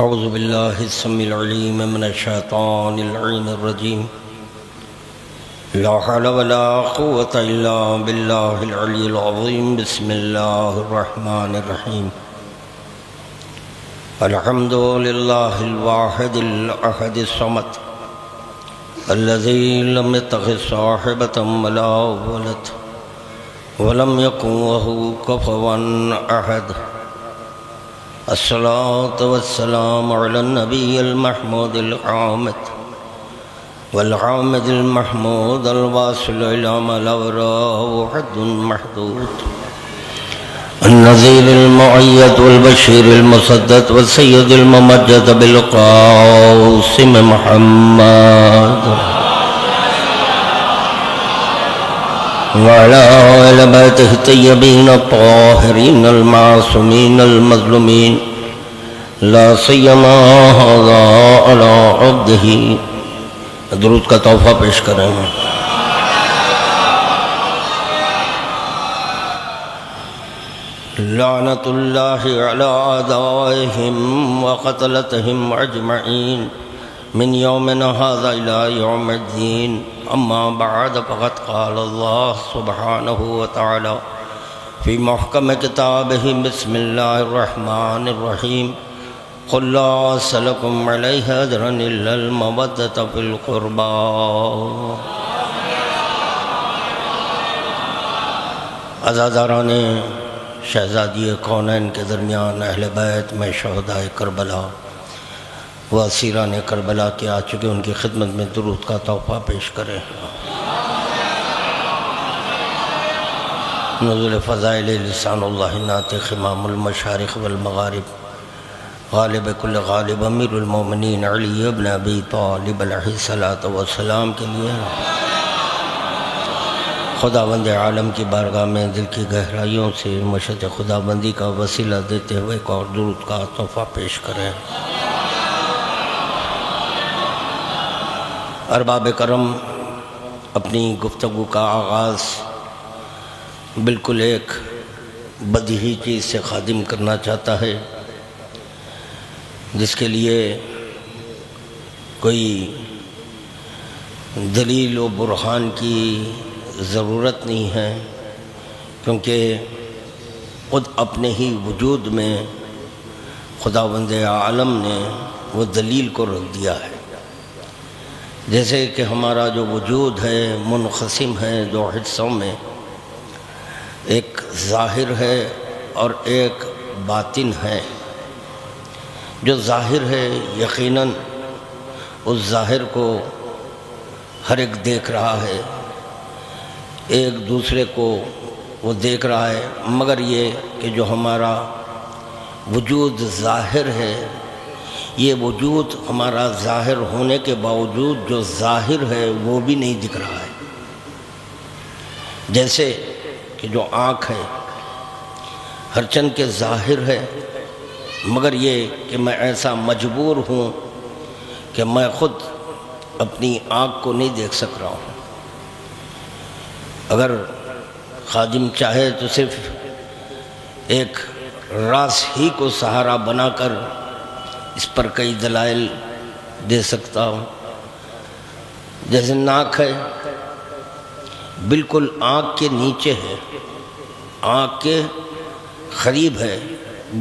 اعوذ باللہ السمیع العلیم من الشیطان اللعین الرجیم لا حول ولا قوة الا باللہ العلی العظیم بسم اللہ الرحمن الرحیم الحمد للہ الواحد الاحد الصمد الذي لم يتخذ صاحبة ولا ولد ولم يكن له كفوا أحد الصلاة والسلام على النبي المحمود العامد والعامد المحمود الواصل إلى ما لا يراه حد محدود النذير المؤيد والبشير المسدد والسيد الممجد بالقاسم محمد وعلى آل بيته الطيبين الطاهرين المعصومين المظلومين لا سيما هذا على عبده درود کا تحفہ پیش کریں لعنت اللہ علی اعدائهم وقتلتهم اجمعین من یومنا هذا الى یوم الدین اما بعد فقد قال اللہ سبحانہ وتعالی فی محکم کتابہ بسم اللہ الرحمن الرحیم قل لا اسألکم علیہ اجرا الا المودۃ فی القربى عزاداران شہزادی کونین کے درمیان اہل بیت میں شہدائے کربلا و اسیران کربلا کے آ چکے ان کی خدمت میں درود کا تحفہ پیش کریں نزول فضائل لسان اللہ نعت خمام المشارق والمغارب غالب کل غالب امیر المومنین علی ابن ابی طالب علیہ الصلاۃ والسلام کے لیے خداوند عالم کی بارگاہ میں دل کی گہرائیوں سے مشہد خداوندی کا وسیلہ دیتے ہوئے ایک اور درود کا تحفہ پیش کریں ارباب کرم اپنی گفتگو کا آغاز بالکل ایک بدیہی چیز سے خادم کرنا چاہتا ہے جس کے لیے کوئی دلیل و برہان کی ضرورت نہیں ہے کیونکہ خود اپنے ہی وجود میں خداوند عالم نے وہ دلیل کو رکھ دیا ہے جیسے کہ ہمارا جو وجود ہے منقسم ہے دو حصوں میں ایک ظاہر ہے اور ایک باطن ہے جو ظاہر ہے یقیناً اس ظاہر کو ہر ایک دیکھ رہا ہے ایک دوسرے کو وہ دیکھ رہا ہے مگر یہ کہ جو ہمارا وجود ظاہر ہے یہ وجود ہمارا ظاہر ہونے کے باوجود جو ظاہر ہے وہ بھی نہیں دکھ رہا ہے جیسے کہ جو آنکھ ہے ہر چند کے ظاہر ہے مگر یہ کہ میں ایسا مجبور ہوں کہ میں خود اپنی آنکھ کو نہیں دیکھ سک رہا ہوں اگر خادم چاہے تو صرف ایک راز ہی کو سہارا بنا کر اس پر کئی دلائل دے سکتا ہوں جیسے ناک ہے بالکل آنکھ کے نیچے ہے آنکھ کے قریب ہے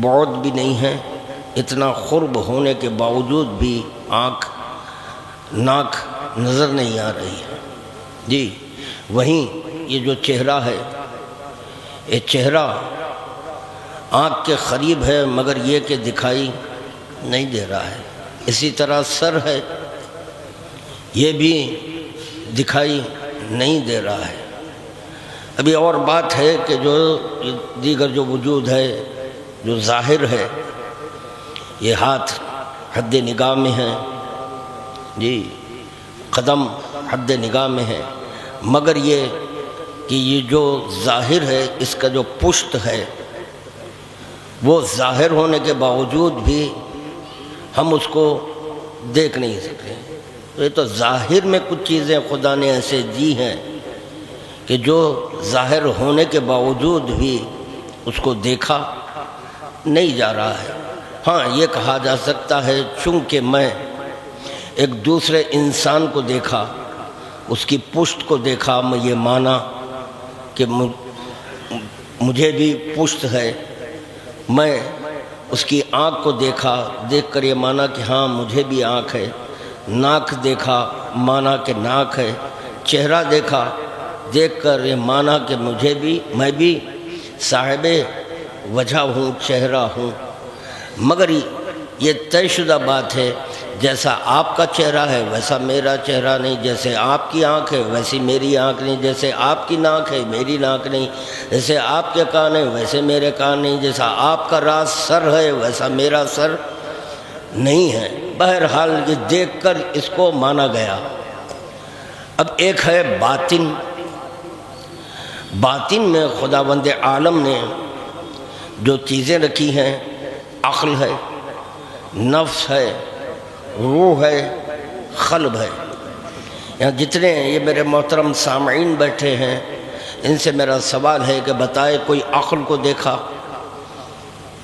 بعد بھی نہیں ہے اتنا قرب ہونے کے باوجود بھی ناک نظر نہیں آ رہی ہے جی وہیں یہ جو چہرہ ہے یہ چہرہ آنکھ کے قریب ہے مگر یہ کہ دکھائی نہیں دے رہا ہے اسی طرح سر ہے یہ بھی دکھائی نہیں دے رہا ہے ابھی اور بات ہے کہ جو دیگر جو وجود ہے جو ظاہر ہے یہ ہاتھ حد نگاہ میں ہے جی قدم حد نگاہ میں ہے مگر یہ کہ یہ جو ظاہر ہے اس کا جو پشت ہے وہ ظاہر ہونے کے باوجود بھی ہم اس کو دیکھ نہیں سکتے تو یہ تو ظاہر میں کچھ چیزیں خدا نے ایسے دی ہیں کہ جو ظاہر ہونے کے باوجود بھی اس کو دیکھا نہیں جا رہا ہے ہاں یہ کہا جا سکتا ہے چونکہ میں ایک دوسرے انسان کو دیکھا، اس کی پشت کو دیکھا، میں یہ مانا کہ مجھے بھی پشت ہے، میں اس کی آنکھ کو دیکھا، دیکھ کر یہ مانا کہ ہاں مجھے بھی آنکھ ہے، ناک دیکھا، مانا کہ ناک ہے، چہرہ دیکھا، دیکھ کر یہ مانا کہ میں بھی صاحب وجہ ہوں، چہرہ ہوں۔ مگر یہ طے شدہ بات ہے، جیسا آپ کا چہرہ ہے ویسا میرا چہرہ نہیں، جیسے آپ کی آنکھ ہے ویسی میری آنکھ نہیں، جیسے آپ کی ناک ہے میری ناک نہیں، جیسے آپ کے کان ہے ویسے میرے کان نہیں، جیسا آپ کا راز سر ہے ویسا میرا سر نہیں ہے۔ بہرحال یہ دیکھ کر اس کو مانا گیا۔ اب ایک ہے باطن۔ باطن میں خداوند عالم نے جو چیزیں رکھی ہیں، عقل ہے، نفس ہے، روح ہے، قلب ہے۔ یہاں جتنے یہ میرے محترم سامعین بیٹھے ہیں، ان سے میرا سوال ہے کہ بتائے کوئی عقل کو دیکھا؟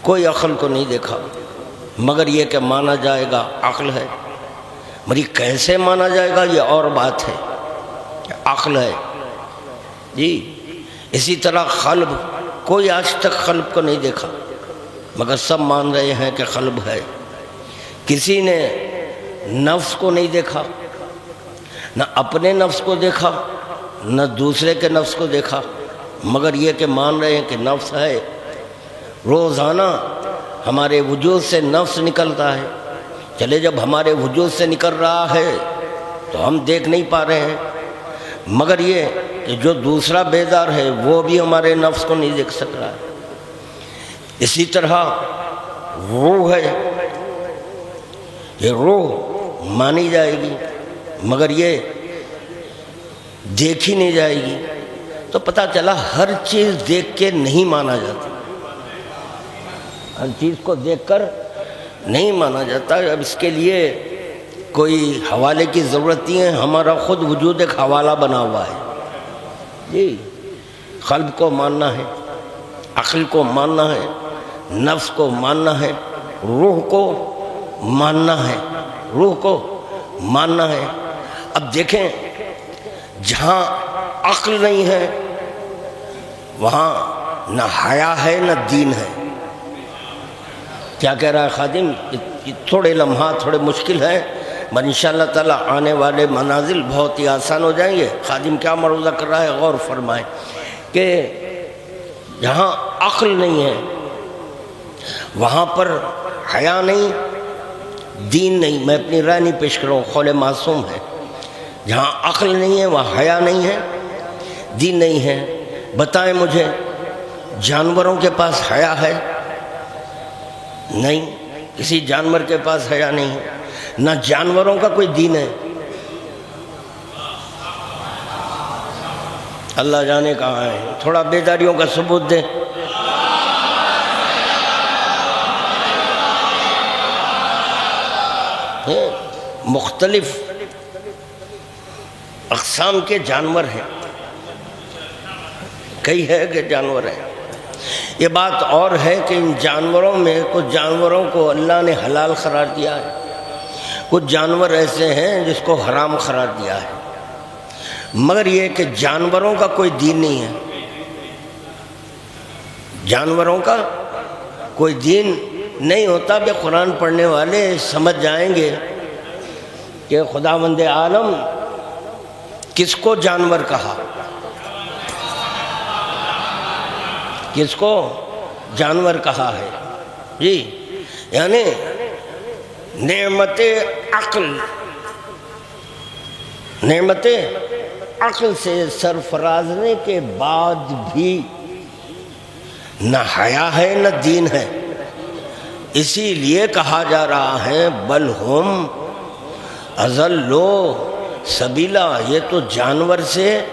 کوئی عقل کو نہیں دیکھا، مگر یہ کہ مانا جائے گا عقل ہے۔ مری کیسے مانا جائے گا یہ اور بات ہے، عقل ہے جی۔ اسی طرح قلب، کوئی آج تک قلب کو نہیں دیکھا، مگر سب مان رہے ہیں کہ قلب ہے۔ کسی نے نفس کو نہیں دیکھا، نہ اپنے نفس کو دیکھا نہ دوسرے کے نفس کو دیکھا، مگر یہ کہ مان رہے ہیں کہ نفس ہے۔ روزانہ ہمارے وجود سے نفس نکلتا ہے، چلے جب ہمارے وجود سے نکل رہا ہے تو ہم دیکھ نہیں پا رہے ہیں، مگر یہ کہ جو دوسرا بیدار ہے وہ بھی ہمارے نفس کو نہیں دیکھ سک رہا ہے۔ اسی طرح روح ہے، یہ روح مانی جائے گی، مگر یہ دیکھی نہیں جائے گی۔ تو پتہ چلا ہر چیز دیکھ کے نہیں مانا جاتا، ہر چیز کو دیکھ کر نہیں مانا جاتا۔ اب اس کے لیے کوئی حوالے کی ضرورت نہیں ہے، ہمارا خود وجود ایک حوالہ بنا ہوا ہے جی۔ قلب کو ماننا ہے، عقل کو ماننا ہے، نفس کو ماننا ہے، روح کو ماننا ہے، روح کو ماننا ہے۔ اب دیکھیں، جہاں عقل نہیں ہے وہاں نہ حیا ہے نہ دین ہے۔ کیا کہہ رہا ہے خادم؟ تھوڑے لمحات تھوڑے مشکل ہیں، مگر انشاءاللہ تعالیٰ آنے والے منازل بہت ہی آسان ہو جائیں گے۔ خادم کیا مروضہ کر رہا ہے، غور فرمائیں کہ جہاں عقل نہیں ہے وہاں پر حیا نہیں، دین نہیں۔ میں اپنی رائے نہیں پیش کر رہا ہوں، قول معصوم ہے۔ جہاں عقل نہیں ہے وہاں حیا نہیں ہے، دین نہیں ہے۔ بتائیں مجھے، جانوروں کے پاس حیا ہے؟ نہیں، کسی جانور کے پاس حیا نہیں ہے، نہ جانوروں کا کوئی دین ہے۔ اللہ جانے کہاں ہے، تھوڑا بیداریوں کا ثبوت دیں۔ مختلف اقسام کے جانور ہیں، کئی ہے کہ جانور ہیں۔ یہ بات اور ہے کہ ان جانوروں میں کچھ جانوروں کو اللہ نے حلال قرار دیا ہے، کچھ جانور ایسے ہیں جس کو حرام قرار دیا ہے، مگر یہ کہ جانوروں کا کوئی دین نہیں ہے، جانوروں کا کوئی دین نہیں ہوتا۔ کہ قرآن پڑھنے والے سمجھ جائیں گے کہ خداوند عالم کس کو جانور کہا، کس کو جانور کہا ہے جی۔ یعنی نعمت عقل سے سرفرازنے کے بعد بھی نہ حیا ہے نہ دین ہے۔ اسی لیے کہا جا رہا ہے بل ہم اضلوا سبیلا، یہ تو جانور سے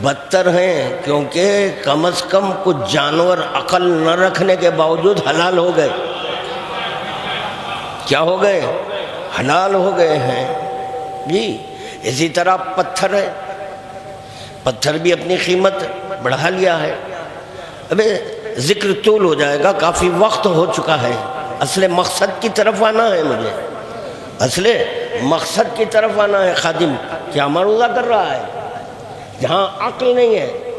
بدتر ہیں، کیونکہ کم از کم کچھ جانور عقل نہ رکھنے کے باوجود حلال ہو گئے۔ کیا ہو گئے؟ حلال ہو گئے ہیں جی۔ اسی طرح پتھر ہے، پتھر بھی اپنی قیمت بڑھا لیا ہے۔ ابھی ذکر طول ہو جائے گا، کافی وقت ہو چکا ہے، اصل مقصد کی طرف آنا ہے مجھے، اصل مقصد کی طرف آنا ہے۔ خادم کیا معروضہ کر رہا ہے؟ جہاں عقل نہیں ہے،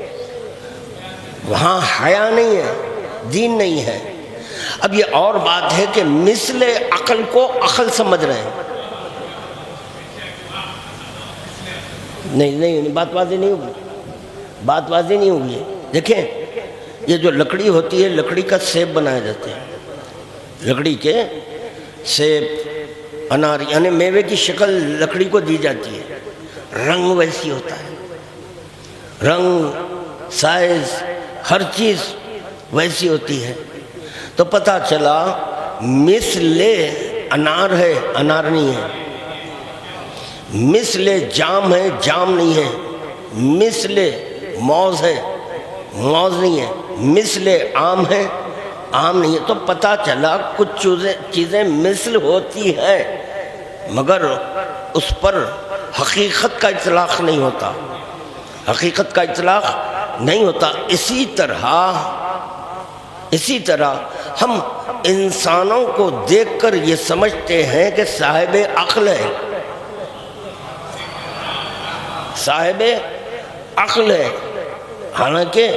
وہاں حیا نہیں ہے، دین نہیں ہے۔ اب یہ اور بات ہے کہ مثل عقل کو عقل سمجھ رہے ہیں۔ نہیں بات واضح نہیں ہوگی، بات واضح نہیں ہوگی۔ دیکھیں یہ جو لکڑی ہوتی ہے، لکڑی کا سیب بنائے جاتے ہیں، لکڑی کے سیب، انار، یعنی میوے کی شکل لکڑی کو دی جاتی ہے، رنگ ویسی ہوتا ہے، رنگ، سائز، ہر چیز ویسی ہوتی ہے۔ تو پتہ چلا مثل انار ہے، انار نہیں ہے، مثل جام ہے، جام نہیں ہے، مثل موز ہے، موز نہیں ہے، مثل آم ہے، آم نہیں ہے۔ تو پتہ چلا کچھ چیزیں مثل ہوتی ہیں مگر اس پر حقیقت کا اطلاق نہیں ہوتا، حقیقت کا اطلاق نہیں ہوتا۔ اسی طرح ہم انسانوں کو دیکھ کر یہ سمجھتے ہیں کہ صاحب عقل ہے، صاحب عقل ہے، حالانکہ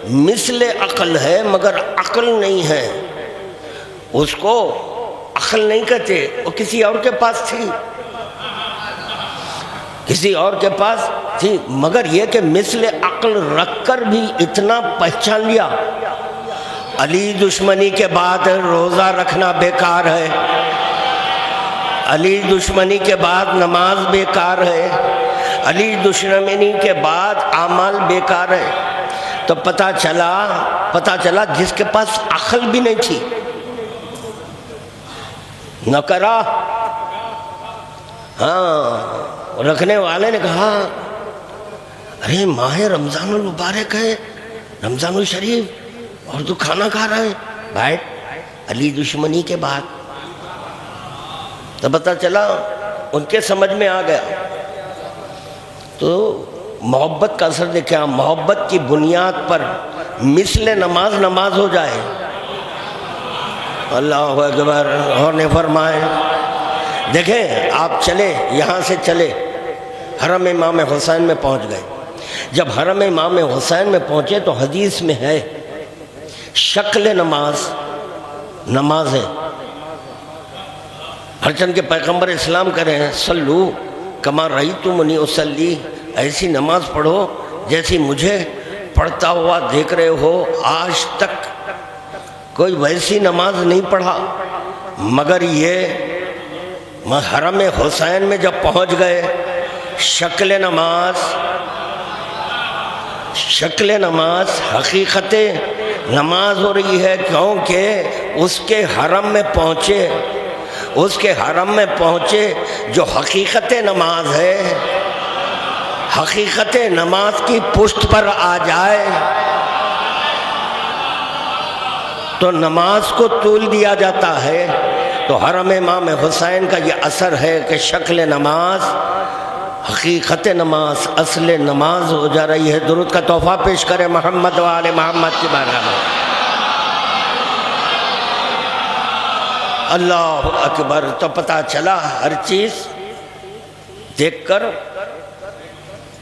مثل عقل ہے مگر عقل نہیں ہے۔ اس کو عقل نہیں کہتے، وہ کسی اور کے پاس تھی، کسی اور کے پاس تھی، مگر یہ کہ مثل عقل رکھ کر بھی اتنا پہچان لیا۔ علی دشمنی کے بعد روزہ رکھنا بیکار ہے، علی دشمنی کے بعد نماز بیکار ہے، علی دشمنی کے بعد اعمال بیکار ہے۔ تو پتہ چلا جس کے پاس عقل بھی نہیں تھی، نہ کرا، ہاں رکھنے والے نے کہا ارے ماہ رمضان المبارک ہے، رمضان الشریف، اور تو کھانا کھا رہا ہے، بیٹھ، علی دشمنی کے بعد۔ تو پتہ چلا ان کے سمجھ میں آ گیا۔ تو محبت کا اثر دیکھیں، محبت کی بنیاد پر مثل نماز نماز ہو جائے، اللہ اکبر، اور نے فرمائے۔ دیکھیں آپ چلے، یہاں سے چلے، حرم امام حسین میں پہنچ گئے۔ جب حرم امام حسین میں پہنچے تو حدیث میں ہے شکل نماز ہے، ہرچند کے پیغمبر اسلام کہہ رہے ہیں صلو کما رأیتمونی اصلی، ایسی نماز پڑھو جیسی مجھے پڑھتا ہوا دیکھ رہے ہو۔ آج تک کوئی ویسی نماز نہیں پڑھا، مگر یہ حرم حسین میں جب پہنچ گئے، شکل نماز حقیقت نماز ہو رہی ہے، کیونکہ اس کے حرم میں پہنچے جو حقیقت نماز ہے، حقیقت نماز کی پشت پر آ جائے تو نماز کو طول دیا جاتا ہے۔ تو حرم امام حسین کا یہ اثر ہے کہ شکل نماز، حقیقت نماز، اصل نماز ہو جا رہی ہے۔ درود کا تحفہ پیش کرے محمد و آل محمد کی بارگاہ میں۔ اللہ اکبر۔ تو پتہ چلا ہر چیز دیکھ کر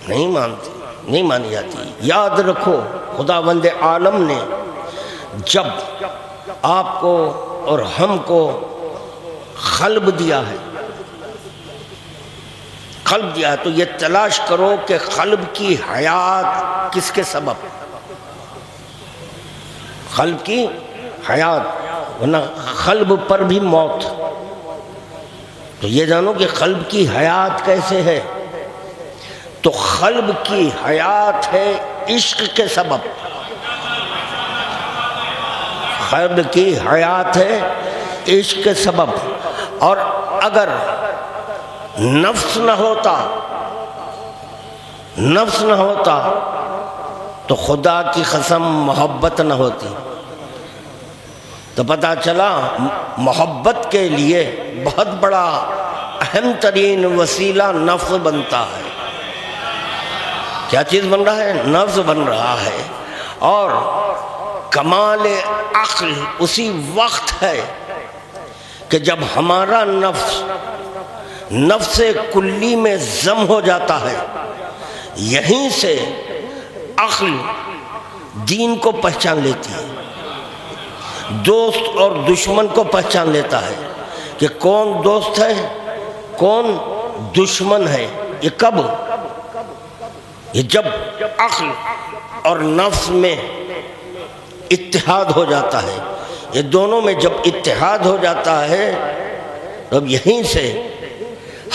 نہیں مانی جاتی۔ یاد رکھو خداوند عالم نے جب آپ کو اور ہم کو قلب دیا ہے، تو یہ تلاش کرو کہ قلب کی حیات کس کے سبب، قلب کی حیات، ورنہ قلب پر بھی موت۔ تو یہ جانو کہ قلب کی حیات کیسے ہے، تو قلب کی حیات ہے عشق کے سبب، قلب کی حیات ہے عشق کے سبب۔ اور اگر نفس نہ ہوتا تو خدا کی قسم محبت نہ ہوتی۔ تو پتہ چلا محبت کے لیے بہت بڑا اہم ترین وسیلہ نفس بنتا ہے۔ کیا چیز بن رہا ہے؟ نفس بن رہا ہے۔ اور کمال عقل اسی وقت ہے کہ جب ہمارا نفس کلی میں ضم ہو جاتا ہے، یہیں سے عقل دین کو پہچان لیتی ہے، دوست اور دشمن کو پہچان لیتا ہے کہ کون دوست ہے کون دشمن ہے۔ یہ کب؟ یہ جب عقل اور نفس میں اتحاد ہو جاتا ہے، یہ دونوں میں جب اتحاد ہو جاتا ہے تب یہیں سے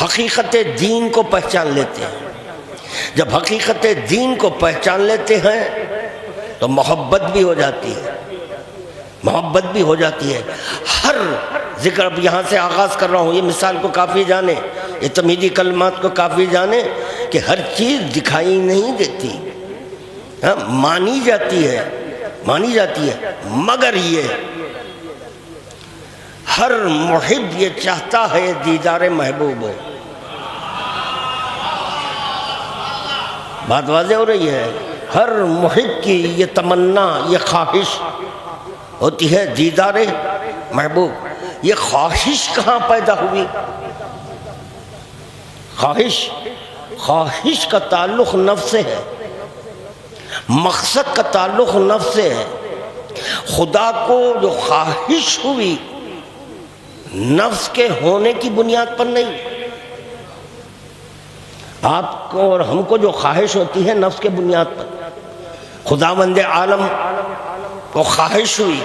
حقیقت دین کو پہچان لیتے ہیں۔ جب حقیقت دین کو پہچان لیتے ہیں تو محبت بھی ہو جاتی ہے، محبت بھی ہو جاتی ہے۔ ہر ذکر، اب یہاں سے آغاز کر رہا ہوں، یہ مثال کو کافی جانے، یہ تمہیدی کلمات کو کافی جانے کہ ہر چیز دکھائی نہیں دیتی، مانی جاتی ہے، مگر یہ ہر محب یہ چاہتا ہے دیدار محبوب ہو۔ بات واضح ہو رہی ہے؟ ہر محب کی یہ تمنا، یہ خواہش ہوتی ہے دیدار محبوب۔ یہ خواہش کہاں پیدا ہوئی؟ خواہش کا تعلق نفس سے ہے، مقصد کا تعلق نفس سے ہے۔ خدا کو جو خواہش ہوئی نفس کے ہونے کی بنیاد پر نہیں، آپ کو اور ہم کو جو خواہش ہوتی ہے نفس کے بنیاد پر۔ خداوند عالم کو خواہش ہوئی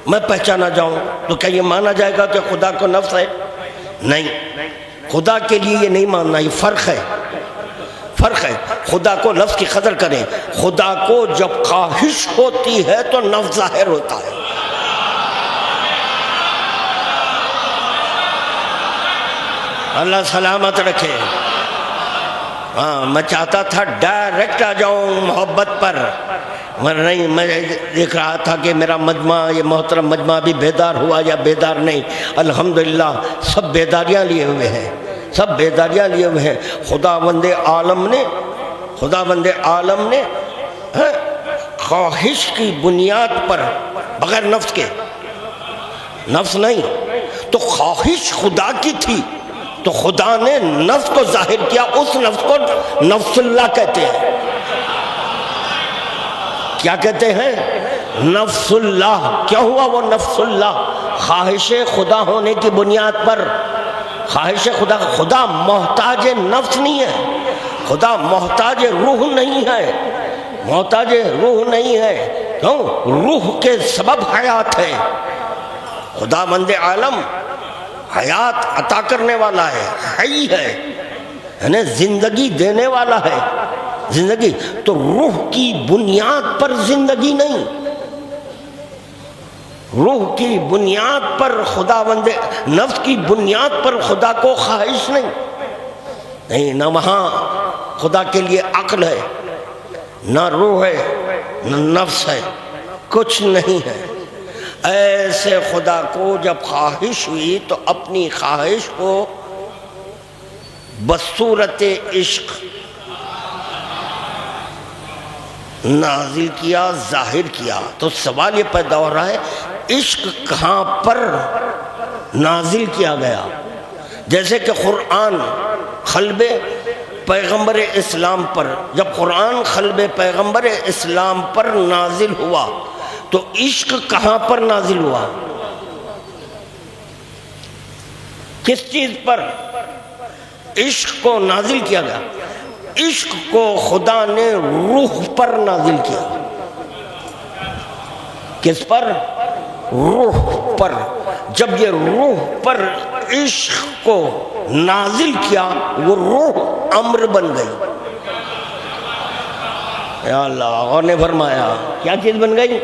میں پہچانا جاؤں، تو کیا یہ مانا جائے گا کہ خدا کو نفس ہے؟ نہیں، خدا کے لیے یہ نہیں ماننا، یہ فرق ہے۔ خدا کو لفظ کی قدر کریں۔ خدا کو جب خواہش ہوتی ہے تو نفس ظاہر ہوتا ہے۔ اللہ سلامت رکھے۔ میں چاہتا تھا ڈائریکٹ آ جاؤں محبت پر، مگر نہیں، میں دیکھ رہا تھا کہ میرا مجمع، یہ محترم مجمع بھی بیدار ہوا یا بیدار نہیں۔ الحمدللہ سب بیداریاں لیے ہوئے ہیں، خداوند عالم نے خواہش کی بنیاد پر، بغیر نفس کے، نفس نہیں تو خواہش خدا کی تھی، تو خدا نے نفس کو ظاہر کیا، اس نفس کو نفس اللہ کہتے ہیں۔ کیا کہتے ہیں؟ نفس اللہ۔ کیا ہوا وہ نفس اللہ؟ خواہش خدا ہونے کی بنیاد پر، خواہش خدا محتاج نفس نہیں ہے، خدا محتاج روح نہیں ہے، کیوں؟ روح کے سبب حیات ہے۔ خداوند عالم حیات عطا کرنے والا ہے، حی ہے، یعنی زندگی دینے والا ہے۔ زندگی تو روح کی بنیاد پر زندگی نہیں، روح کی بنیاد پر خداوند، نفس کی بنیاد پر خدا کو خواہش نہیں، نہ وہاں خدا کے لیے عقل ہے، نہ روح ہے، نہ نفس ہے، کچھ نہیں ہے۔ ایسے خدا کو جب خواہش ہوئی تو اپنی خواہش کو بصورت عشق نازل کیا، ظاہر کیا۔ تو سوال یہ پیدا ہو رہا ہے، عشق کہاں پر نازل کیا گیا؟ جیسے کہ قرآن قلب پیغمبر اسلام پر، جب قرآن قلب پیغمبر اسلام پر نازل ہوا تو عشق کہاں پر نازل ہوا؟ کس چیز پر عشق کو نازل کیا گیا؟ عشق کو خدا نے روح پر نازل کیا۔ کس پر؟ روح پر۔ جب یہ روح پر عشق کو نازل کیا، وہ روح امر بن گئی۔ یا اللہ، اور نے فرمایا کیا چیز بن گئی؟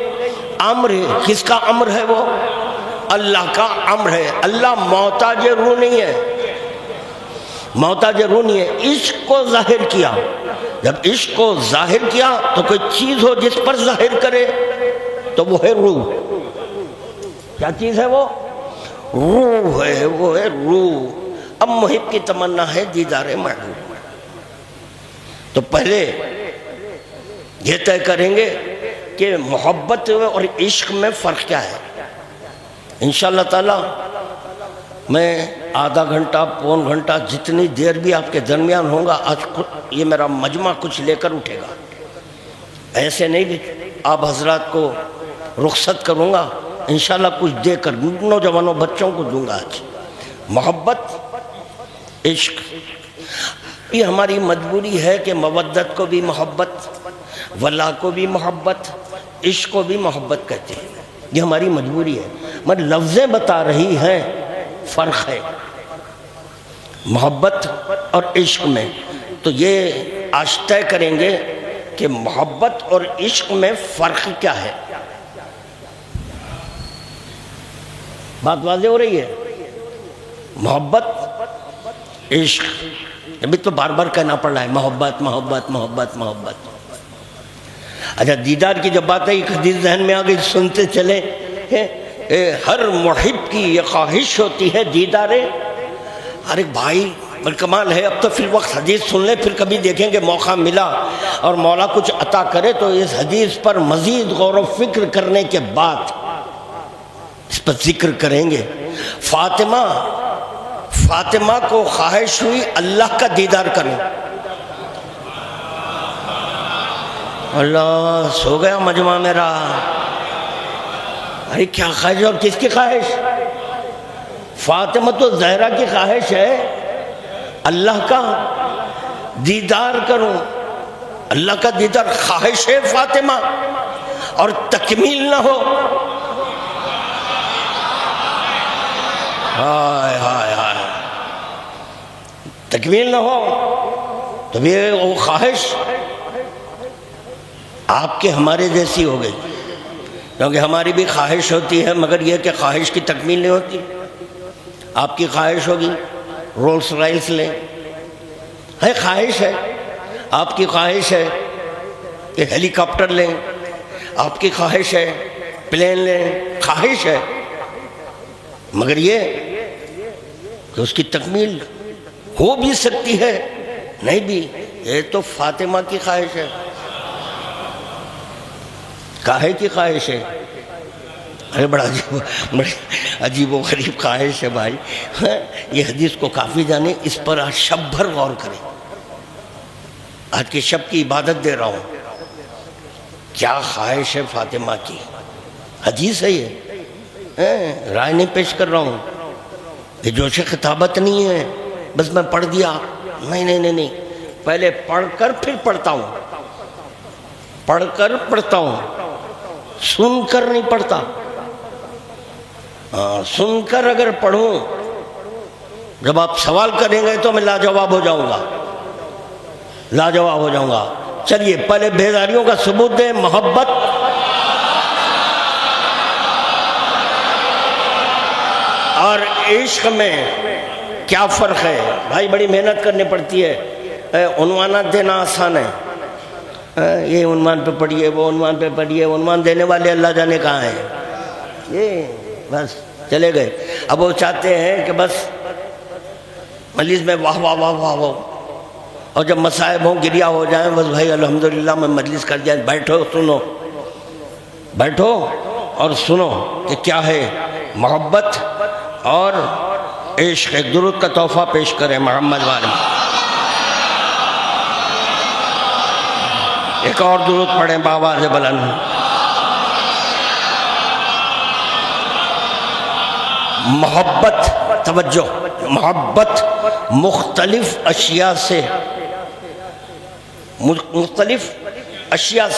امر ہے۔ کس کا امر ہے؟ وہ اللہ کا امر ہے۔ اللہ محتاج روح نہیں ہے، محتاج روح نہیں ہے۔ عشق کو ظاہر کیا، جب عشق کو ظاہر کیا تو کوئی چیز ہو جس پر ظاہر کرے تو وہ ہے روح۔ کیا چیز ہے وہ؟ روح ہے، وہ ہے روح۔ اب محب کی تمنا ہے دیدار محبوب، تو پہلے یہ طے کریں گے کہ محبت اور عشق میں فرق کیا ہے۔ انشاءاللہ تعالی میں آدھا گھنٹہ پون گھنٹہ جتنی دیر بھی آپ کے درمیان ہوں گا، آج یہ میرا مجمع کچھ لے کر اٹھے گا، ایسے نہیں بھی آپ حضرات کو رخصت کروں گا، انشاءاللہ کچھ دے کر نوجوانوں بچوں کو دوں گا۔ آج محبت، عشق، یہ ہماری مجبوری ہے کہ مودت کو بھی محبت، ولا کو بھی محبت، عشق کو بھی محبت کہتے ہیں، یہ ہماری مجبوری ہے، مگر لفظیں بتا رہی ہیں فرق ہے محبت اور عشق میں۔ تو یہ آج طے کریں گے کہ محبت اور عشق میں فرق کیا ہے۔ بات واضح ہو رہی ہے؟ محبت، عشق، ابھی تو بار بار کہنا پڑ رہا ہے محبت محبت محبت محبت۔ اچھا دیدار کی جب بات ہے، ایک حدیث ذہن میں آ گئی، سنتے چلے، ہر محب کی یہ خواہش ہوتی ہے دیدار۔ ارے بھائی بالکمال ہے، اب تو فی الوقت حدیث سن لیں، پھر کبھی دیکھیں کہ موقع ملا اور مولا کچھ عطا کرے تو اس حدیث پر مزید غور و فکر کرنے کے بعد اس پر ذکر کریں گے۔ فاطمہ کو خواہش ہوئی اللہ کا دیدار کریں۔ اللہ، سو گیا مجمع میرا۔ ارے کیا خواہش اور کس کی خواہش؟ فاطمہ تو زہرا کی خواہش ہے اللہ کا دیدار کروں، اللہ کا دیدار خواہش ہے فاطمہ، اور تکمیل نہ ہو، ہائے ہائے ہائے، تکمیل نہ ہو تو یہ وہ خواہش آپ کے ہمارے جیسی ہو گئی، کیونکہ ہماری بھی خواہش ہوتی ہے، مگر یہ کہ خواہش کی تکمیل نہیں ہوتی۔ آپ کی خواہش ہوگی رولس رائس لیں، ہے خواہش ہے، آپ کی خواہش ہے کہ ہیلی کاپٹر لیں، آپ کی خواہش ہے پلین لیں، خواہش ہے، مگر یہ کہ اس کی تکمیل ہو بھی سکتی ہے نہیں بھی، یہ تو فاطمہ کی خواہش ہے۔ کاہے کی خواہش ہے؟ ارے بڑا عجیب و غریب خواہش ہے بھائی، یہ حدیث کو کافی جانے، اس پر آج شب بھر غور کریں، آج کے شب کی عبادت دے رہا ہوں، کیا خواہش ہے فاطمہ کی، حدیث ہے یہ، رائے نہیں پیش کر رہا ہوں، یہ جوش خطابت نہیں ہے بس میں پڑھ دیا، نہیں نہیں نہیں نہیں، پہلے پڑھ کر پھر پڑھتا ہوں، پڑھ کر پڑھتا ہوں، سن کر نہیں پڑھتا۔ سن کر اگر پڑھوں، جب آپ سوال کریں گے تو میں لاجواب ہو جاؤں گا، لاجواب ہو جاؤں گا۔ چلیے پہلے بیداریوں کا ثبوت دیں، محبت اور عشق میں کیا فرق ہے؟ بھائی بڑی محنت کرنی پڑتی ہے، عنوانات دینا آسان ہے، یہ عنوان پہ پڑھیے، وہ عنوان پہ پڑھیے، عنوان دینے والے اللہ جانے کہاں ہیں، یہ بس چلے گئے۔ اب وہ چاہتے ہیں کہ بس مجلس میں واہ واہ واہ واہ واہ، اور جب مصائب ہوں گریا ہو جائیں بس بھائی الحمدللہ میں مجلس کر جائیں، بیٹھو سنو، بیٹھو اور سنو کہ کیا ہے محبت اور عشق۔ ایک درود کا تحفہ پیش کریں محمد والے، ایک اور درود پڑھیں بآواز بلند۔ محبت، توجہ، محبت مختلف اشیاء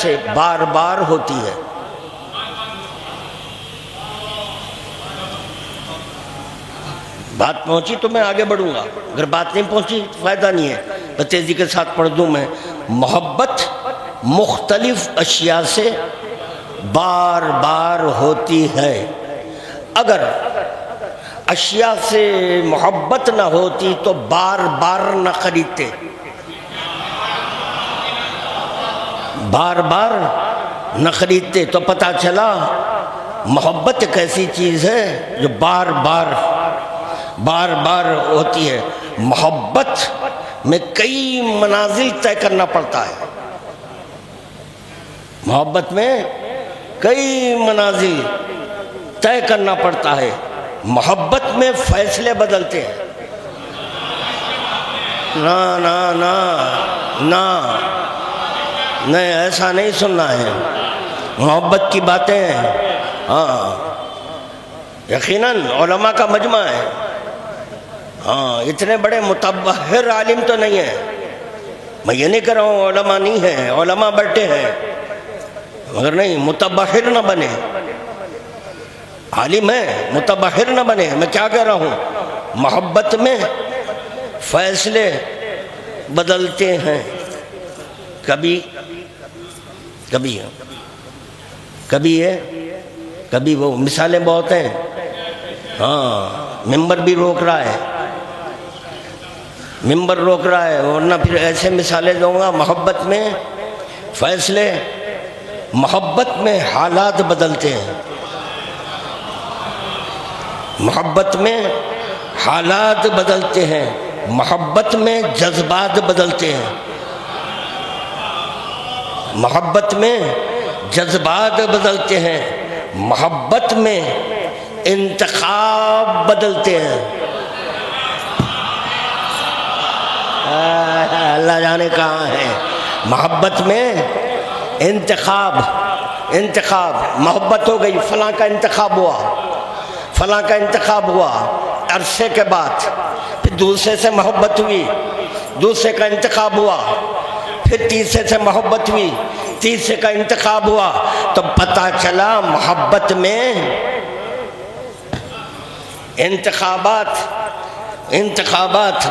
سے بار بار ہوتی ہے۔ بات پہنچی تو میں آگے بڑھوں گا، اگر بات نہیں پہنچی فائدہ نہیں ہے، بس تیزی کے ساتھ پڑھ دوں میں۔ محبت مختلف اشیاء سے بار بار ہوتی ہے، اگر اشیاء سے محبت نہ ہوتی تو بار بار نہ خریدتے، بار بار نہ خریدتے، تو پتہ چلا محبت ایک ایسی چیز ہے جو بار بار ہوتی ہے۔ محبت میں کئی منازل طے کرنا پڑتا ہے، محبت میں کئی منازل طے کرنا پڑتا ہے، محبت میں فیصلے بدلتے ہیں. نا نا نا نا نہیں، ایسا نہیں سننا ہے. محبت کی باتیں ہیں. ہاں یقیناً علماء کا مجمع ہے. ہاں اتنے بڑے متبحر عالم تو نہیں ہیں. میں یہ نہیں کہہ رہا ہوں علماء نہیں ہیں، علماء بیٹھے ہیں، مگر نہیں متبحر نہ بنے. عالم ہے متبحر نہ بنے. میں کیا کہہ رہا ہوں؟ محبت میں فیصلے بدلتے ہیں. کبھی ہے کبھی وہ مثالیں بہت ہیں. ہاں ممبر بھی روک رہا ہے، ممبر روک رہا ہے، ورنہ پھر ایسے مثالیں دوں گا. محبت میں فیصلے، محبت میں حالات بدلتے ہیں. محبت میں حالات بدلتے ہیں، محبت میں جذبات بدلتے ہیں. محبت میں جذبات بدلتے ہیں، محبت میں انتخاب بدلتے ہیں. اللہ جانے کہاں ہے. محبت میں انتخاب. محبت ہو گئی، فلاں کا انتخاب ہوا، فلاں کا انتخاب ہوا. عرصے کے بعد پھر دوسرے سے محبت ہوئی، دوسرے کا انتخاب ہوا. پھر تیسرے سے محبت ہوئی، تیسرے کا انتخاب ہوا. تو پتہ چلا محبت میں انتخابات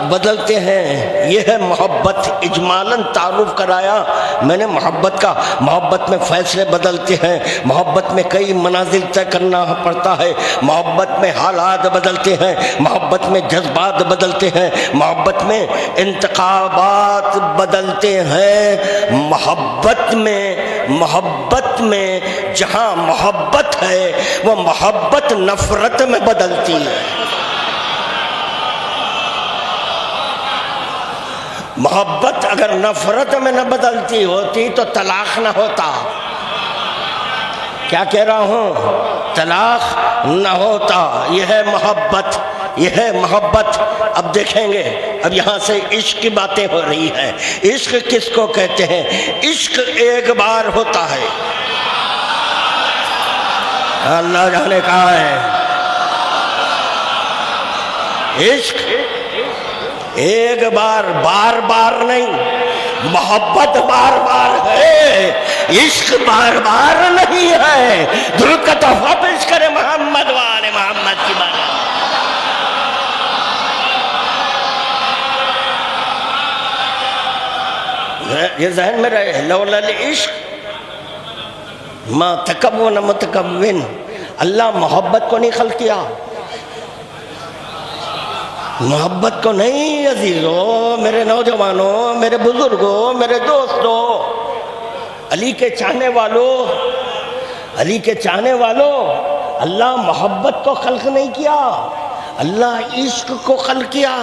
بدلتے ہیں. یہ ہے محبت. اجمالاً تعارف کرایا میں نے محبت کا. محبت میں فیصلے بدلتے ہیں، محبت میں کئی منازل طے کرنا پڑتا ہے، محبت میں حالات بدلتے ہیں، محبت میں جذبات بدلتے ہیں، محبت میں انتخابات بدلتے ہیں. محبت میں جہاں محبت ہے وہ محبت نفرت میں بدلتی ہے. محبت اگر نفرت میں نہ بدلتی ہوتی تو طلاق نہ ہوتا. کیا کہہ رہا ہوں؟ طلاق نہ ہوتا. یہ ہے محبت، یہ ہے محبت. اب دیکھیں گے، اب یہاں سے عشق کی باتیں ہو رہی ہیں. عشق کس کو کہتے ہیں؟ عشق ایک بار ہوتا ہے. اللہ جانے کہا ہے. عشق ایک بار، بار بار نہیں. محبت بار بار ہے، عشق بار بار نہیں ہے. دل کا تحفہ پیش کرے محمد والے محمد کی بات. یہ ذہن میں رہے، لولا العشق ما تکون متکون. اللہ محبت کو نہیں خلق کیا، محبت کو نہیں. عزیزوں، میرے نوجوانوں، میرے بزرگوں، میرے دوستوں، علی کے چاہنے والوں، اللہ محبت کو خلق نہیں کیا، اللہ عشق کو خلق کیا.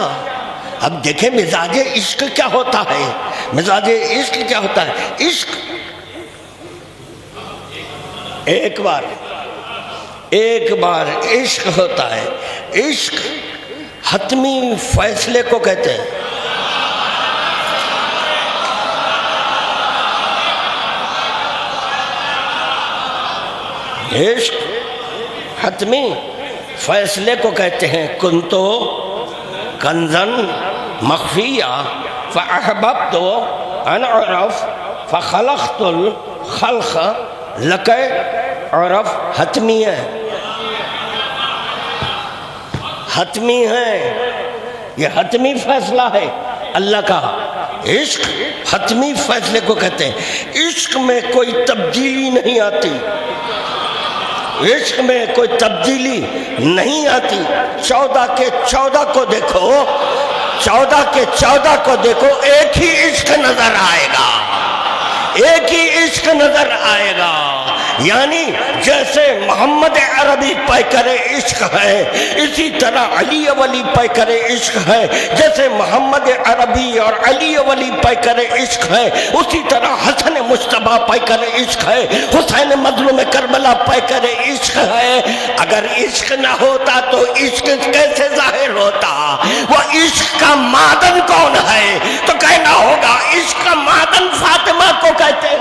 اب دیکھیں مزاج عشق کیا ہوتا ہے. مزاج عشق کیا ہوتا ہے؟ عشق ایک بار عشق ہوتا ہے. عشق حتمی فیصلے کو کہتے ہیں. عشق حتمی فیصلے کو کہتے ہیں. کنتو کنزن مخفیہ فاحببت ان اعرف فخلقت الخلق لک عرف. حتمی ہے، حتمی ہے، یہ حتمی فیصلہ ہے اللہ کا. عشق حتمی فیصلے کو کہتے ہیں. عشق میں کوئی تبدیلی نہیں آتی، عشق میں کوئی تبدیلی نہیں آتی. 14 کے 14 کو دیکھو، 14 کے 14 کو دیکھو، ایک ہی عشق نظر آئے گا، ایک ہی عشق نظر آئے گا. یعنی جیسے محمد عربی پیکر عشق ہے، اسی طرح علی ولی پیکر عشق ہے، جیسے محمد عربی اور علی ولی پیکر عشق ہے، اسی طرح حسن مجتبیٰ پیکر عشق ہے، حسین مظلوم کربلا پیکر عشق ہے۔ اگر عشق نہ ہوتا تو عشق کیسے ظاہر ہوتا؟ وہ عشق کا معدن کون ہے؟ تو کہنا ہوگا عشق کا معدن فاطمہ کو کہتے ہیں۔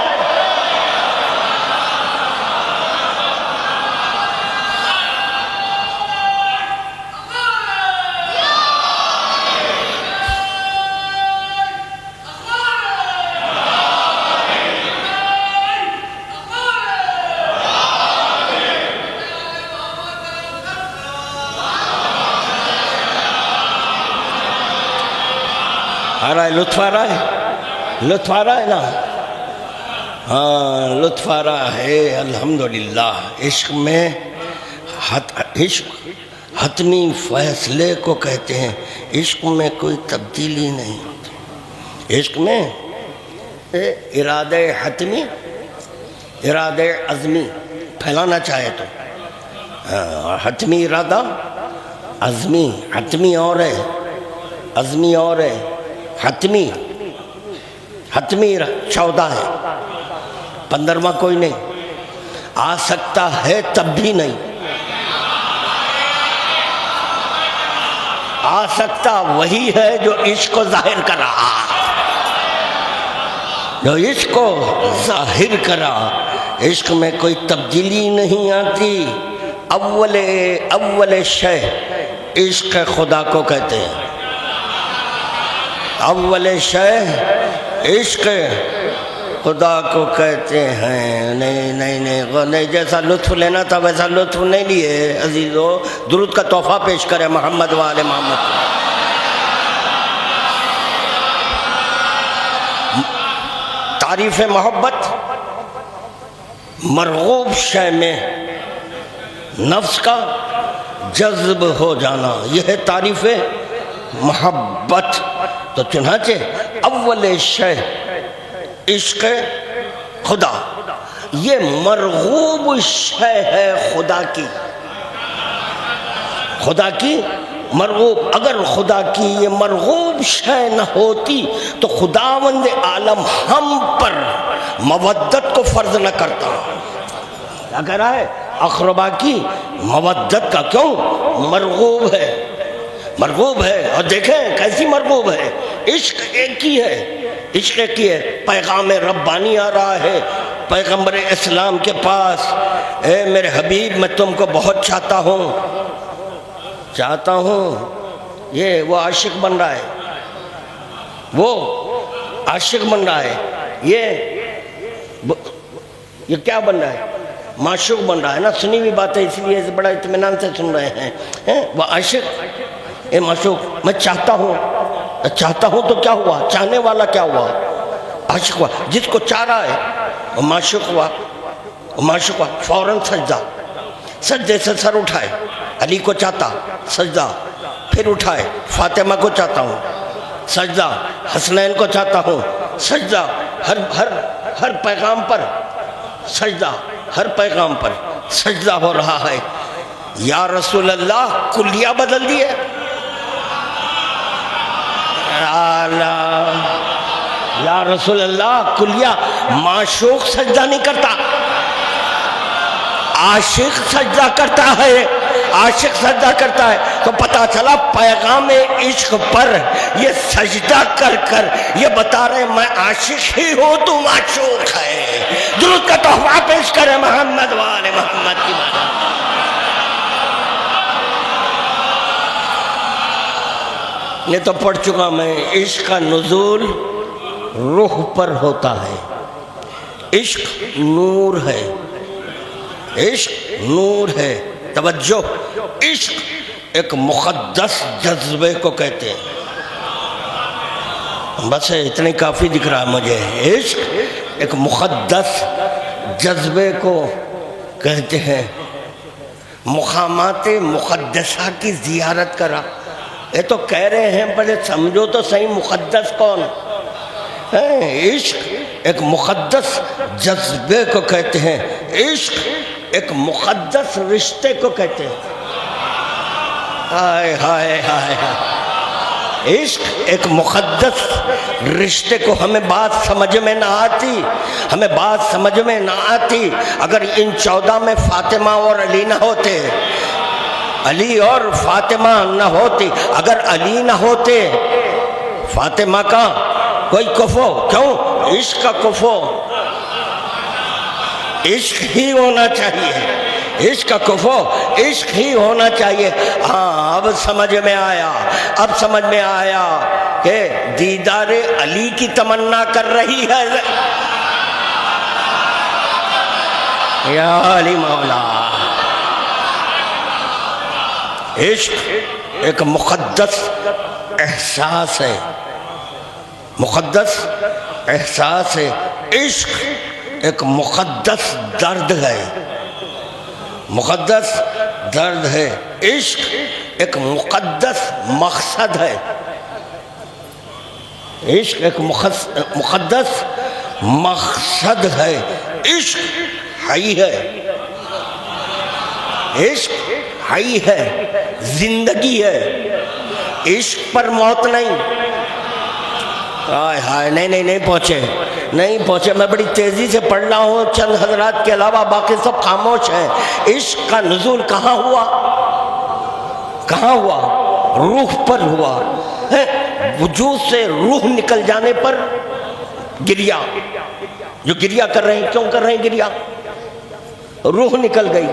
آ رہا ہے؟ لطف آ رہا ہے؟ لطف آ رہا ہے نا؟ ہاں لطف آ رہا ہے الحمدللہ۔ عشق میں عشق حتمی فیصلے کو کہتے ہیں، عشق میں کوئی تبدیلی نہیں ہوتی۔ عشق میں ارادہ حتمی، ارادہ عزمی پھیلانا چاہے تو حتمی ارادہ، عزمی، حتمی اور ہے عزمی اور ہے، حتمی 14 ہے، 15واں کوئی نہیں آ سکتا ہے، تب بھی نہیں آ سکتا وہی ہے جو عشق کو ظاہر کر رہا، جو عشق کو ظاہر کرا۔ عشق میں کوئی تبدیلی نہیں آتی۔ اول شے عشق خدا کو کہتے ہیں، اول شے عشق خدا کو کہتے ہیں۔ نہیں جیسا لطف لینا تھا ویسا لطف نہیں لیے عزیزو۔ درود کا تحفہ پیش کرے محمد و آل محمد۔ تعریف محبت مرغوب شے میں نفس کا جذب ہو جانا، یہ ہے تعریف محبت۔ تو چنانچہ اول شے عشق خدا، یہ مرغوب شے ہے خدا کی، خدا کی مرغوب۔ اگر خدا کی یہ مرغوب شے نہ ہوتی تو خداوند عالم ہم پر مودت کو فرض نہ کرتا۔ کیا کہہ رہا ہے؟ اقربا کی مودت کا، کیوں؟ مرغوب ہے، مرغوب ہے۔ اور دیکھیں کیسی مرغوب ہے، عشق ایک ہی ہے، عشق ایک ہی ہے۔ پیغام ربانی آ رہا ہے پیغمبر اسلام کے پاس، اے میرے حبیب میں تم کو بہت چاہتا ہوں، چاہتا ہوں۔ یہ وہ عاشق بن رہا ہے، وہ عاشق بن رہا ہے، یہ کیا بن رہا ہے؟ معشوق بن رہا ہے نا۔ سنی ہوئی بات ہے، اس لیے بڑا اطمینان سے سن رہے ہیں۔ وہ عاشق، اے معشوق، میں چاہتا ہوں، چاہتا ہوں تو کیا ہوا؟ چاہنے والا کیا ہوا؟ عاشق ہوا۔ جس کو چاہ رہا ہے وہ معشوق ہوا، وہ معشوق ہوا۔ فوراً سجدہ، سجدے سے سر اٹھائے، علی کو چاہتا، سجدہ، پھر اٹھائے، فاطمہ کو چاہتا ہوں، سجدہ، حسنین کو چاہتا ہوں، سجدہ، ہر پیغام پر سجدہ، ہر پیغام پر سجدہ ہو رہا ہے۔ یا رسول اللہ کلیہ بدل دیے، یا رسول اللہ کلیہ۔ معشوق سجدہ نہیں کرتا، عاشق سجدہ کرتا ہے، عاشق سجدہ کرتا ہے۔ تو پتہ چلا پیغام عشق پر یہ سجدہ کر کر یہ بتا رہے میں عاشق ہی ہوں، تو معشوق ہے۔ درود کا تحفہ پیش کرے محمد و آل محمد کی بات۔ یہ تو پڑھ چکا میں، عشق کا نزول روح پر ہوتا ہے۔ عشق نور ہے، عشق نور ہے۔ توجہ، عشق ایک مقدس جذبے کو کہتے ہیں۔ بس اتنے کافی دکھ رہا ہے مجھے۔ عشق ایک مقدس جذبے کو کہتے ہیں۔ مقامات مقدسہ کی زیارت کرا، یہ تو کہہ رہے ہیں، پہلے سمجھو تو صحیح مقدس کون ہے؟ عشق ایک مقدس جذبے کو کہتے ہیں، عشق ایک مقدس رشتے کو کہتے ہیں۔ ہائے ہائے ہائے ہائے، عشق ایک مقدس رشتے کو، ہمیں بات سمجھ میں نہ آتی، ہمیں بات سمجھ میں نہ آتی اگر ان 14 میں فاطمہ اور علی نہ ہوتے، علی اور فاطمہ نہ ہوتی، اگر علی نہ ہوتے فاطمہ کا کوئی کفو، کیوں؟ عشق کا کفو، عشق ہی ہونا چاہیے، عشق کا کفو عشق ہی ہونا چاہیے۔ ہاں اب سمجھ میں آیا، اب سمجھ میں آیا کہ دیدار علی کی تمنا کر رہی ہے یا علی مولا۔ عشق ایک مقدس احساس ہے، مقدس احساس ہے، عشق ایک مقدس درد ہے، مقدس درد ہے، عشق ایک مقدس مقصد ہے، عشق ایک مقدس مقصد ہے، عشق حی ہے، عشق حی ہے، زندگی ہے، عشق پر موت نہیں۔ ہائے ہائے، نہیں پہنچے، میں بڑی تیزی سے پڑھ رہا ہوں، چند حضرات کے علاوہ باقی سب خاموش ہیں۔ عشق کا نزول کہاں ہوا؟ کہاں ہوا؟ روح پر ہوا، وجود سے روح نکل جانے پر گریا، جو گریا کر رہے ہیں، کیوں کر رہے ہیں گریا؟ روح نکل گئی،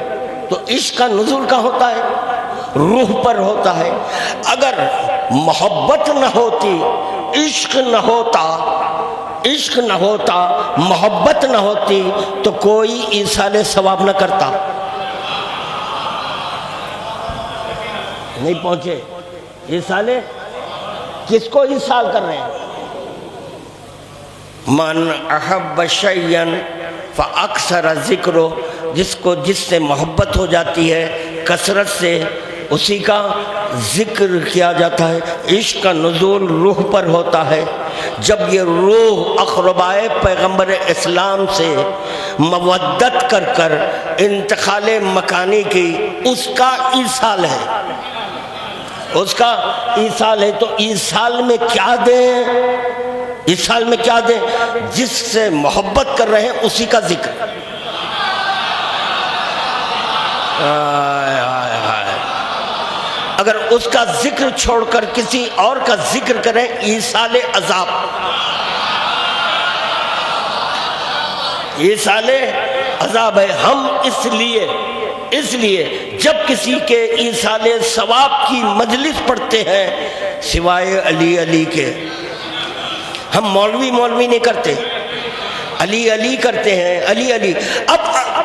تو عشق کا نزول کہاں ہوتا ہے؟ روح پر ہوتا ہے۔ اگر محبت نہ ہوتی، عشق نہ ہوتا، عشق نہ ہوتا، محبت نہ ہوتی تو کوئی ایصال ثواب نہ کرتا۔ نہیں پہنچے؟ ایصال کس کو ایصال کر رہے ہیں؟ من احب شیئا فاکثر ذکرو، جس سے محبت ہو جاتی ہے کثرت سے اسی کا ذکر کیا جاتا ہے۔ عشق کا نزول روح پر ہوتا ہے، جب یہ روح اقربائے پیغمبر اسلام سے مودت کر کر انتقال مکانی کی، اس کا ایصال ہے، اس کا ایصال ہے۔ تو ایصال میں کیا دیں؟ ایصال میں کیا دیں؟ جس سے محبت کر رہے ہیں اسی کا ذکر۔ اگر اس کا ذکر چھوڑ کر کسی اور کا ذکر کریں، ایصال عذاب، ایصال عذاب ہے۔ ہم اس لیے جب کسی کے ایصال ثواب کی مجلس پڑھتے ہیں، سوائے علی کے، ہم مولوی نہیں کرتے، علی کرتے ہیں، علی۔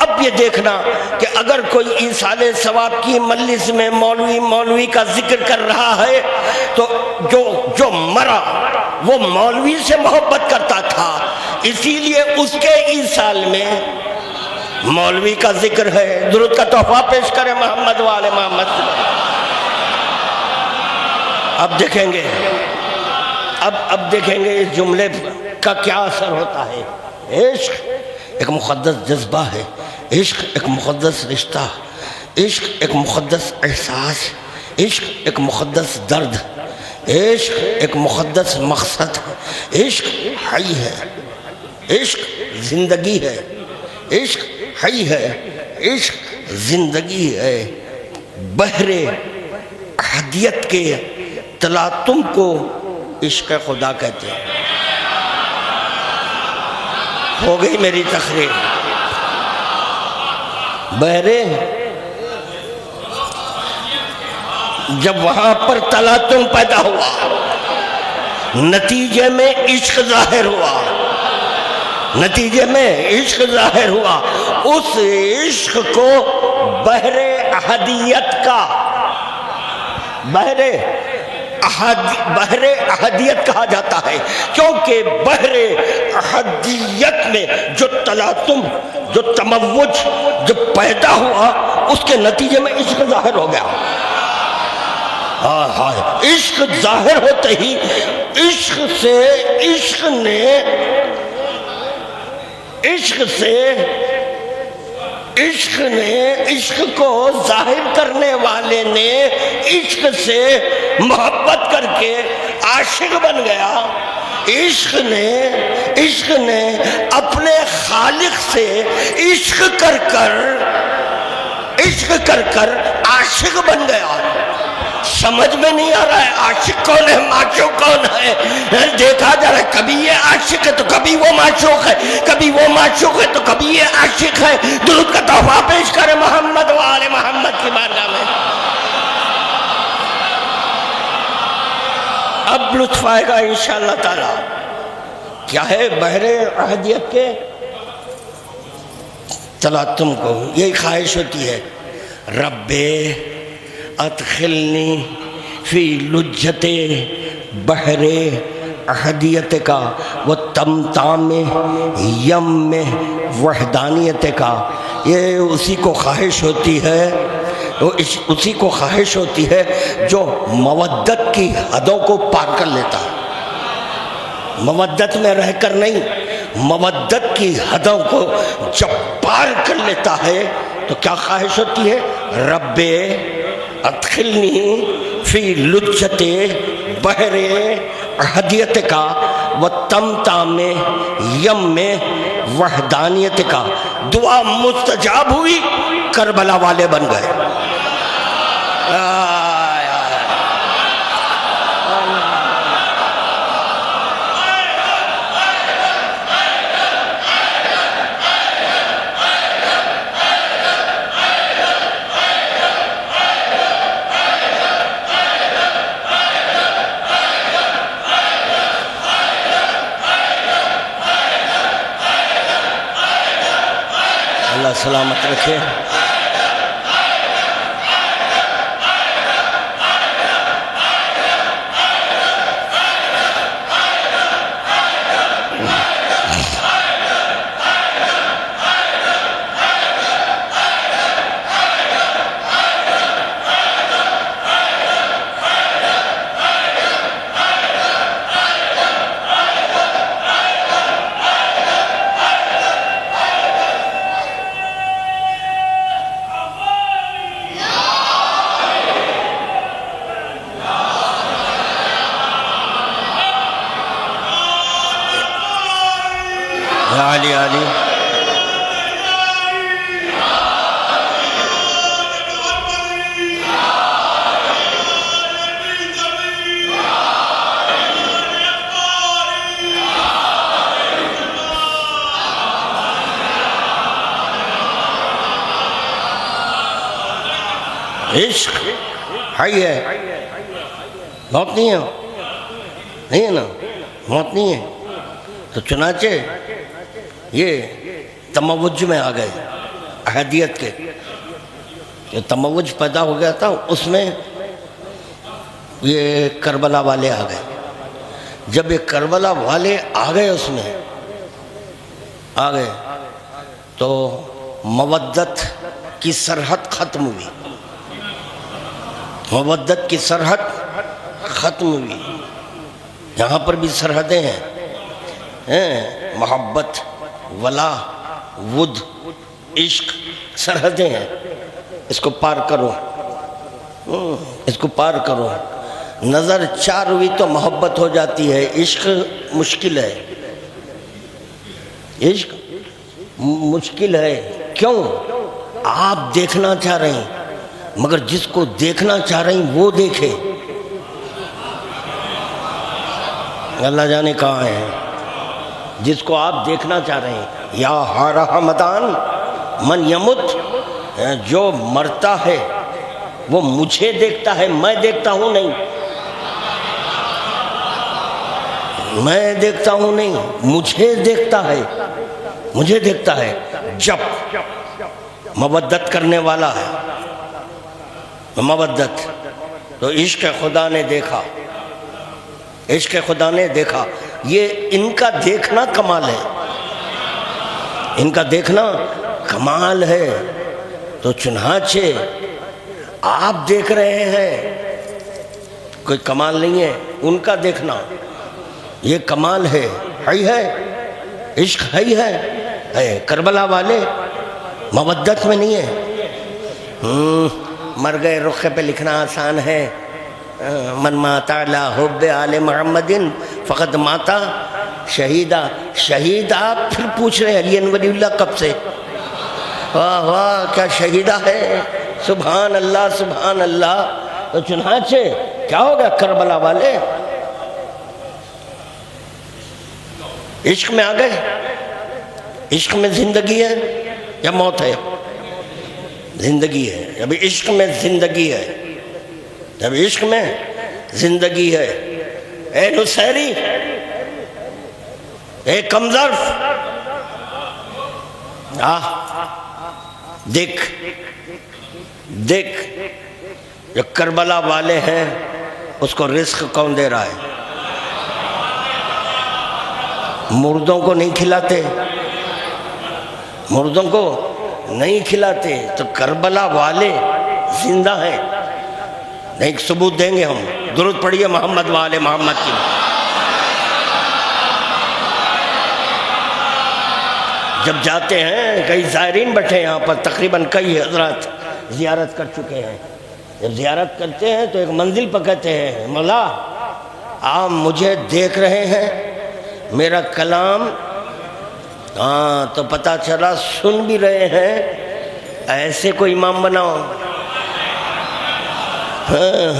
اب یہ دیکھنا کہ اگر کوئی ایصال ثواب کی مجلس میں مولوی کا ذکر کر رہا ہے تو جو مرا وہ مولوی سے محبت کرتا تھا، اسی لیے اس کے ایصال میں مولوی کا ذکر ہے۔ درود کا تحفہ پیش کریں محمد والے محمد۔ اب دیکھیں گے اس جملے کا کیا اثر ہوتا ہے۔ عشق ایک مقدس جذبہ ہے، عشق ایک مقدس رشتہ، عشق ایک مقدس احساس، عشق ایک مقدس درد، عشق ایک مقدس مقصد، عشق حی ہے، عشق زندگی ہے، عشق حی ہے، عشق زندگی ہے۔ بحر احدیت کے تلاطم کو عشق خدا کہتے ہیں۔ ہو گئی میری تقریر۔ بحرے جب وہاں پر تلاطم پیدا ہوا، نتیجے میں عشق ظاہر ہوا، نتیجے میں عشق ظاہر ہوا، اس عشق کو بحر احدیت کا بحر احدیت کہا جاتا ہے، کیونکہ بحر احدیت میں جو تلاطم، جو تموج جو پیدا ہوا، اس کے نتیجے میں عشق ظاہر ہو گیا۔ عشق ظاہر ہوتے ہی عشق نے عشق سے، عشق نے، عشق کو ظاہر کرنے والے نے عشق سے محبت کر کے عاشق بن گیا۔ عشق نے اپنے خالق سے عشق کر کر عاشق بن گیا۔ سمجھ میں نہیں آ رہا ہے عاشق کون ہے، معشوق کون ہے؟ دیکھا جا رہا ہے، کبھی یہ عاشق ہے تو کبھی وہ معشوق ہے، کبھی وہ معشوق ہے تو کبھی یہ عاشق ہے۔ درود کا تحفہ پیش کرے محمد و آل محمد کی بارگاہ میں۔ اب لطف آئے گا انشاءاللہ تعالی۔ کیا ہے بحر احدیت کے تلاطم کو یہی خواہش ہوتی ہے، رب ادخلنی فی لجت بحر احدیت کا و تمتام یم وحدانیت کا۔ یہ اسی کو خواہش ہوتی ہے، اسی کو خواہش ہوتی ہے جو مودت کی حدوں کو پار کر لیتا ہے۔ مودت میں رہ کر نہیں، مودت کی حدوں کو جب پار کر لیتا ہے تو کیا خواہش ہوتی ہے؟ رب ادخلنی فی لجت بحر احدیت کا و تمتام یم وحدانیت کا۔ دعا مستجاب ہوئی، کربلا والے بن گئے۔ اللہ سلامت رکھے۔ علی علی عشق ہے، موت نہیں ہے، نہیں ہے نا، موت نہیں ہے۔ تو چنانچہ یہ تموج میں آ گئے احدیت کے، جو تموج پیدا ہو گیا تھا اس میں یہ کربلا والے آ گئے۔ جب یہ کربلا والے آ گئے اس میں آ گئے تو مودت کی سرحد ختم ہوئی، مودت کی سرحد ختم ہوئی۔ یہاں پر بھی سرحدیں ہیں، محبت، ولا، ود، عشق، سرحدیں ہیں۔ اس کو پار کرو، اس کو پار کرو۔ نظر چار ہوئی تو محبت ہو جاتی ہے، عشق مشکل ہے، عشق مشکل ہے۔ کیوں؟ آپ دیکھنا چاہ رہے ہیں مگر جس کو دیکھنا چاہ رہے ہیں وہ دیکھے۔ اللہ جانے کہاں ہے، جس کو آپ دیکھنا چاہ رہے ہیں۔ یا ہارا حمدان من یمت، جو مرتا ہے وہ مجھے دیکھتا ہے، میں دیکھتا ہوں نہیں، میں دیکھتا ہوں نہیں، مجھے دیکھتا ہے، مجھے دیکھتا ہے۔ جب مودت کرنے والا ہے، مودت تو عشق خدا نے دیکھا، عشق خدا نے دیکھا۔ یہ ان کا دیکھنا کمال ہے، ان کا دیکھنا کمال ہے۔ تو چنانچہ آپ دیکھ رہے ہیں، کوئی کمال نہیں ہے، ان کا دیکھنا یہ کمال ہے۔ عشق ہے، کربلا والے مودت میں نہیں ہے. مر گئے رخے پہ لکھنا آسان ہے. من مات علی حب آل محمد فقط ماتا شہیدہ. شہید آپ پھر پوچھ رہے ہیں علی ولی اللہ کب سے؟ واہ واہ کیا شہیدہ ہے. سبحان اللہ سبحان اللہ. تو چنانچہ کیا ہو گیا کربلا والے عشق میں آ گئے. عشق میں زندگی ہے یا موت ہے؟ زندگی ہے. جب عشق میں زندگی ہے, جب عشق میں زندگی ہے. اے نصیری, اے کمظرف, دیکھ دیکھ جو کربلا والے ہیں اس کو رزق کون دے رہا ہے؟ مردوں کو نہیں کھلاتے, مردوں کو نہیں کھلاتے, تو کربلا والے زندہ ہیں. ایک ثبوت دیں گے ہم. درود پڑھیے محمد والے محمد کی. جب جاتے ہیں, کئی زائرین بیٹھے یہاں پر, تقریباً کئی حضرات زیارت کر چکے ہیں. جب زیارت کرتے ہیں تو ایک منزل پر کہتے ہیں مولا آپ مجھے دیکھ رہے ہیں, میرا کلام تو پتہ چلا سن بھی رہے ہیں, ایسے کو امام بناؤ,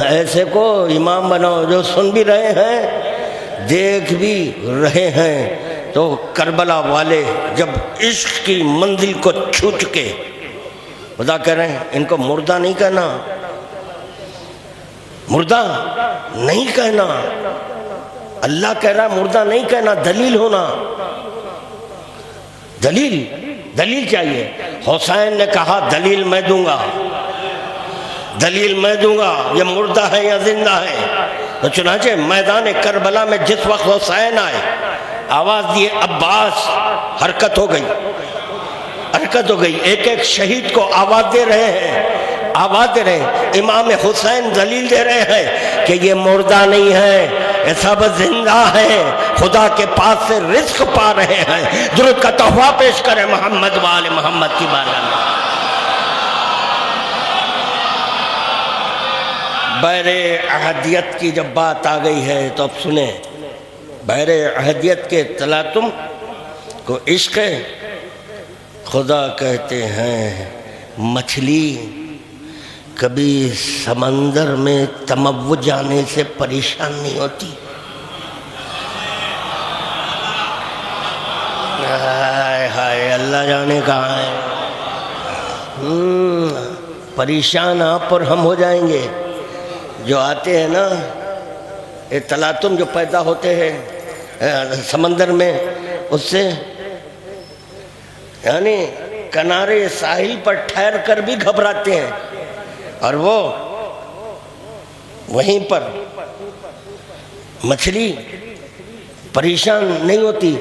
ایسے کو امام بناؤ جو سن بھی رہے ہیں دیکھ بھی رہے ہیں. تو کربلا والے جب عشق کی منزل کو چھو چکے, خدا کہہ رہے ہیں ان کو مردہ نہیں کہنا, مردہ نہیں کہنا. اللہ کہہ رہا ہے مردہ نہیں کہنا, دلیل ہونا. دلیل چاہیے. حسین نے کہا دلیل میں دوں گا, دلیل میں دوں گا یہ مردہ ہے یا زندہ ہے. تو چنانچہ میدان کربلا میں جس وقت حسین آئے, آواز دیے عباس, حرکت ہو گئی, حرکت ہو گئی. ایک ایک شہید کو آواز دے رہے ہیں, آواز دے رہے ہیں. امام حسین دلیل دے رہے ہیں کہ یہ مردہ نہیں ہے, یہ سب زندہ ہیں, خدا کے پاس سے رزق پا رہے ہیں. درود کا تحفہ پیش کریں محمد وآل محمد کی بارگاہ میں. بحر احدیت کی جب بات آ گئی ہے تو اب سنیں. بحر احدیت کے تلاطم کو عشق خدا کہتے ہیں. مچھلی کبھی سمندر میں تموع جانے سے پریشان نہیں ہوتی. ہائے ہائے اللہ جانے کہاں ہے. پریشان آپ اور ہم ہو جائیں گے. جو آتے ہیں نا یہ تلاطم جو پیدا ہوتے ہیں سمندر میں, اس سے یعنی کنارے ساحل پر ٹھہر کر بھی گھبراتے ہیں, اور وہ وہیں پر مچھلی پریشان نہیں ہوتی.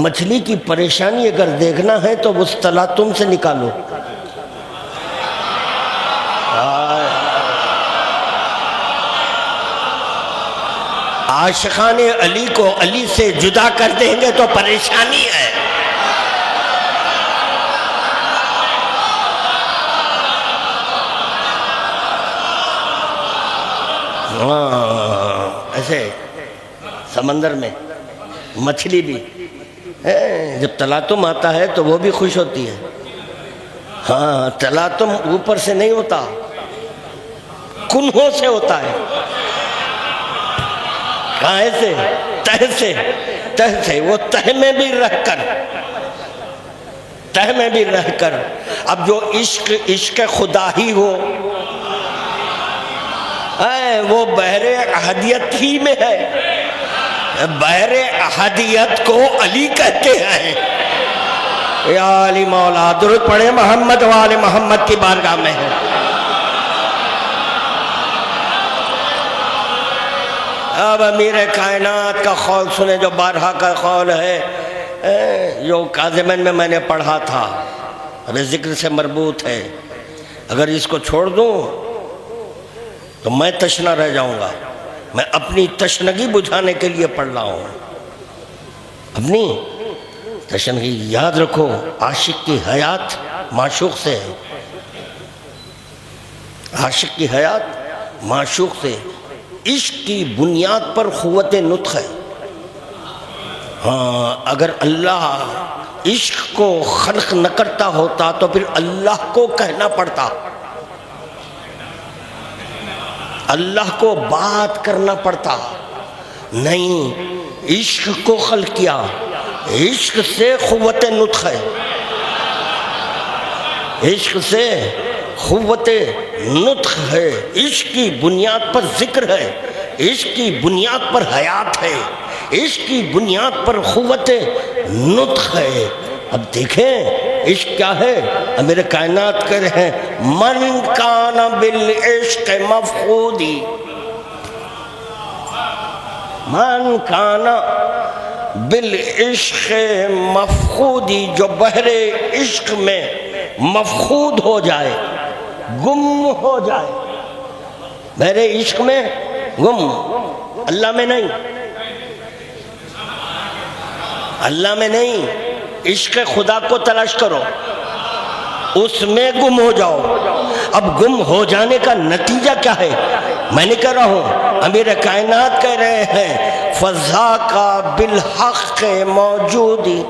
مچھلی کی پریشانی اگر دیکھنا ہے تو اس تلاطم سے نکالو. عاشقان علی کو علی سے جدا کر دیں گے تو پریشانی ہے. ایسے سمندر میں مچھلی بھی جب تلاطم آتا ہے تو وہ بھی خوش ہوتی ہے. ہاں تلاطم اوپر سے نہیں ہوتا, کنہوں سے ہوتا ہے. کہاں سے؟ تہ سے. وہ تہ میں بھی رہ کر اب جو عشق خدا ہی ہو, وہ بحر احدیت ہی میں ہے. بحر احدیت کو علی کہتے ہیں. یا علی مولا. درود پڑھے محمد وآل محمد کی بارگاہ میں ہے. اب امیر کائنات کا قول سنیں جو بارہا کا قول ہے, جو کاظمین میں نے پڑھا تھا, ابھی ذکر سے مربوط ہے. اگر اس کو چھوڑ دوں تو میں تشنا رہ جاؤں گا. میں اپنی تشنگی بجھانے کے لیے پڑھ رہا ہوں, اپنی تشنگی یاد رکھو عاشق کی حیات معشوق سے ہے، عاشق کی حیات معشوق سے، عشق کی بنیاد پر قوت نطق ہے۔ ہاں اگر اللہ عشق کو خلق نہ کرتا ہوتا تو پھر اللہ کو کہنا پڑتا، اللہ کو بات کرنا پڑتا، نہیں عشق کو خلق کیا، عشق سے قوت نطق ہے، عشق سے قوت نطق ہے، عشق کی بنیاد پر ذکر ہے، عشق کی بنیاد پر حیات ہے، عشق کی بنیاد پر قوت نطق ہے۔ اب دیکھیں عشق کیا ہے، امیر کائنات کہہ رہے ہیں من کان بالعشق مفقودی، من کان بالعشق مفقودی، جو بحر عشق میں مفقود ہو جائے، گم ہو جائے، بحر عشق میں گم، اللہ میں نہیں، اللہ میں نہیں، عشق خدا کو تلاش کرو، اس میں گم ہو جاؤ۔ اب گم ہو جانے کا نتیجہ کیا ہے؟ میں نہیں کہہ رہا ہوں، امیر کائنات کہہ رہے ہیں فضا کا بالحق موجودی،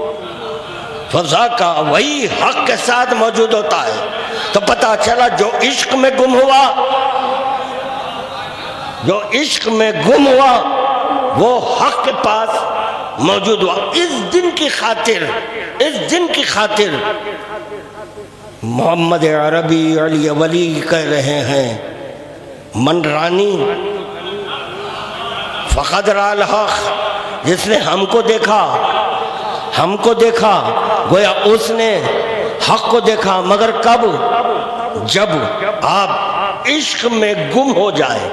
فضا کا وہی حق کے ساتھ موجود ہوتا ہے۔ تو پتہ چلا جو عشق میں گم ہوا، جو عشق میں گم ہوا وہ حق کے پاس موجود ہوا۔ اس دن کی خاطر، اس دن کی خاطر محمد عربی علی ولی کہہ رہے ہیں من رانی فقد رأى الحق، جس نے ہم کو دیکھا، ہم کو دیکھا، گویا اس نے حق کو دیکھا، مگر کب؟ جب آپ عشق میں گم ہو جائے،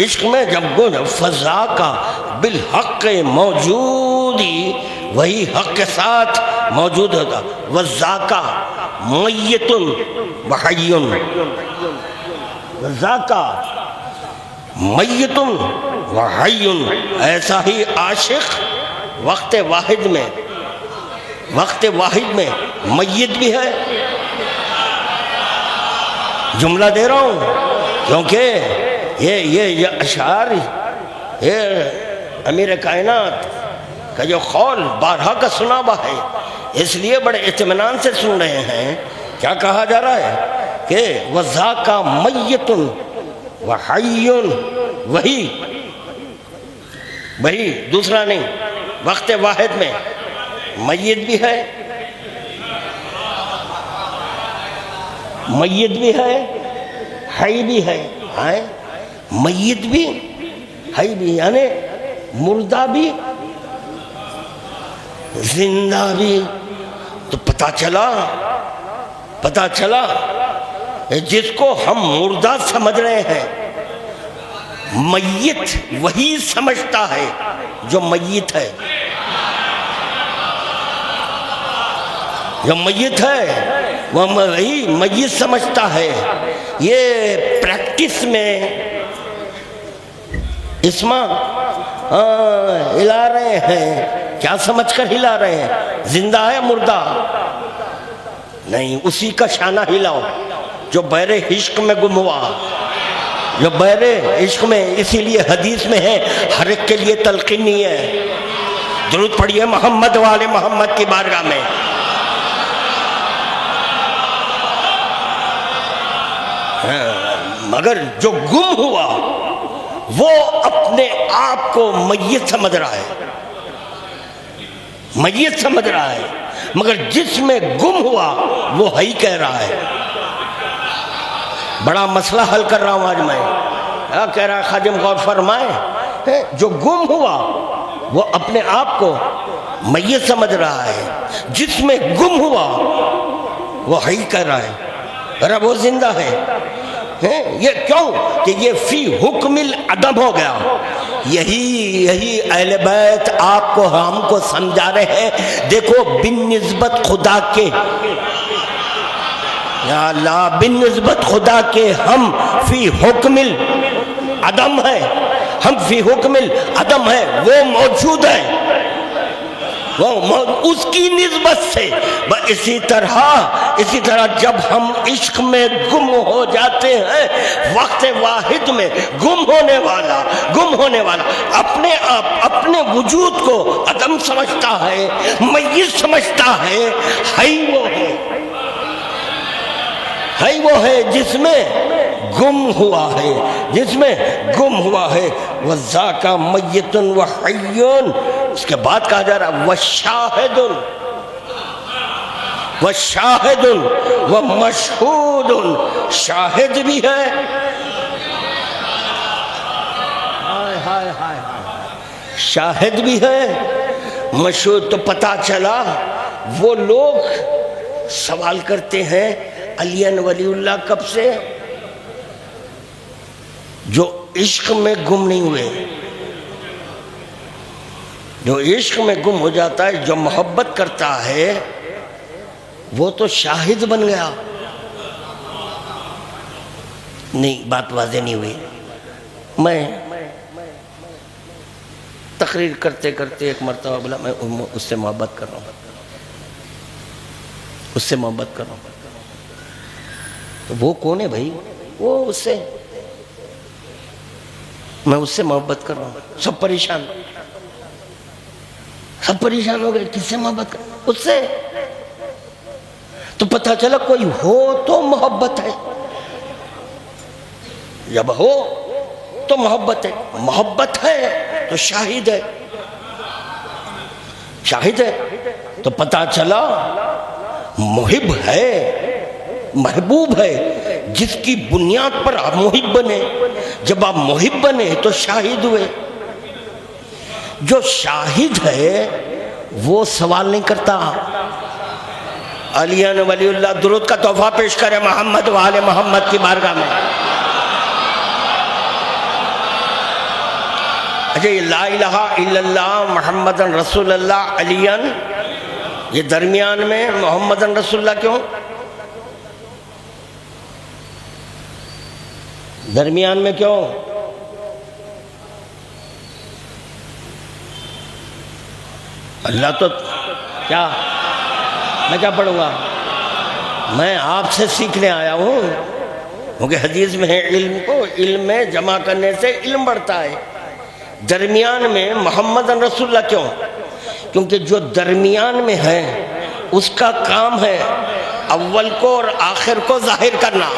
عشق میں جب گم، فضا کا بالحق موجودی، وہی حق کے ساتھ موجود ہوتا، وذاکا میت وحی، وذاکا میت وحی، ایسا ہی عاشق وقت واحد میں، وقت واحد میں میت بھی ہے۔ جملہ دے رہا ہوں کیونکہ یہ اشعار، یہ امیر کائنات کا جو قول بارہا کا سنا ہوا ہے، اس لیے بڑے اطمینان سے سن رہے ہیں۔ کیا کہا جا رہا ہے کہ وَذَاكَ مَيِّتٌ وَحَيٌّ، وہی دوسرا نہیں، وقت واحد میں میت بھی ہے، میت بھی ہے، حی بھی ہے، میت بھی حی بھی، یعنی مردہ بھی زندہ بھی۔ تو پتہ چلا جس کو ہم مردہ سمجھ رہے ہیں، میت وہی سمجھتا ہے جو میت ہے، جو میت ہے وہ وہی میت سمجھتا ہے۔ یہ پریکٹس میں اسما ہلا رہے ہیں، کیا سمجھ کر ہلا رہے ہیں؟ زندہ ہے مردہ نہیں، اسی کا شانہ ہلاؤ جو بحر عشق میں گم ہوا، جو بحر عشق میں۔ اسی لیے حدیث میں ہے ہر ایک کے لیے تلقینی ہے، درود پڑھیے محمد والے محمد کی بارگاہ میں۔ مگر جو گم ہوا وہ اپنے آپ کو میت سمجھ رہا ہے، میت سمجھ رہا ہے، مگر جس میں گم ہوا وہ ہی کہہ رہا ہے۔ بڑا مسئلہ حل کر رہا ہوں آج میں، کیا کہہ رہا ہے خادم؟ غور فرمائیں، جو گم ہوا وہ اپنے آپ کو میت سمجھ رہا ہے، جس میں گم ہوا وہ ہی کہہ رہا ہے، ارے وہ زندہ ہے۔ یہ کیوں کہ یہ فی حکم العدم ہو گیا۔ یہی اہل بیت آپ کو، ہم کو سمجھا رہے ہیں، دیکھو بالنسبت خدا کے، یا اللہ بالنسبت خدا کے ہم فی حکم العدم ہے، ہم فی حکم العدم ہے، وہ موجود ہے، اس کی نسبت سے اسی طرح جب ہم عشق میں گم ہو جاتے ہیں، وقت واحد میں گم ہونے والا اپنے آپ اپنے وجود کو عدم سمجھتا ہے، میت سمجھتا ہے، ہے وہ ہے جس میں گم ہوا ہے، وَذَاكَ مَيِّتٌ وَحَيٌّ. اس کے بعد کہا جا رہا وَشَاهِدٌ وَمَشْهُودٌ. شاہد بھی ہے، شاہد بھی ہے، مشہود. تو پتہ چلا وہ لوگ سوال کرتے ہیں علی ولی اللہ کب سے؟ جو عشق میں گم نہیں ہوئے، جو عشق میں گم ہو جاتا ہے، جو محبت کرتا ہے، وہ تو شاہد بن گیا. نہیں، بات واضح نہیں ہوئی. میں تقریر کرتے کرتے ایک مرتبہ بولا میں اس سے محبت کر رہا ہوں، تو وہ کون ہے بھائی؟ وہ میں اس سے محبت کر رہا ہوں. سب پریشان ہو گئے، کس سے محبت کر؟ اس سے. تو پتہ چلا کوئی ہو تو محبت ہے، جب ہو تو محبت ہے تو شاہد ہے. تو پتہ چلا محب ہے، محبوب ہے، جس کی بنیاد پر آپ محب بنے. جب آپ محب بنے تو شاہد ہوئے. جو شاہد ہے وہ سوال نہیں کرتا. علی ولی اللہ درود کا تحفہ پیش کرے محمد و آل محمد کی بارگاہ میں. اچھا، یہ لا الہ الا اللہ محمد رسول اللہ علی، یہ درمیان میں محمد رسول اللہ کیوں؟ درمیان میں کیوں؟ اللہ تو کیا، میں کیا پڑھوں گا؟ میں آپ سے سیکھنے آیا ہوں، کیونکہ حدیث میں ہے علم کو علم میں جمع کرنے سے علم بڑھتا ہے. درمیان میں محمد رسول اللہ کیوں؟ کیونکہ جو درمیان میں ہے اس کا کام ہے اول کو اور آخر کو ظاہر کرنا.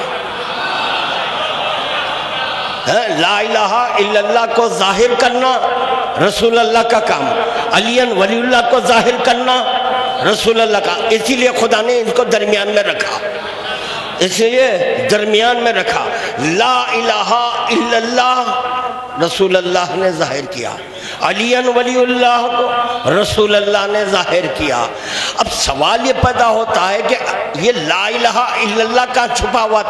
لا الہ الا اللہ کو ظاہر کرنا رسول اللہ کا کام، علی ولی اللہ کو ظاہر کرنا رسول اللہ کا. اسی لیے خدا نے ان کو درمیان میں رکھا، لا الہ الا اللہ رسول اللہ نے ظاہر کیا، علی ولی اللہ کو رسول اللہ نے ظاہر کیا. اب سوال یہ پیدا ہوتا ہے کہ یہ لا الہ الا اللہ کہاں چھپا ہوا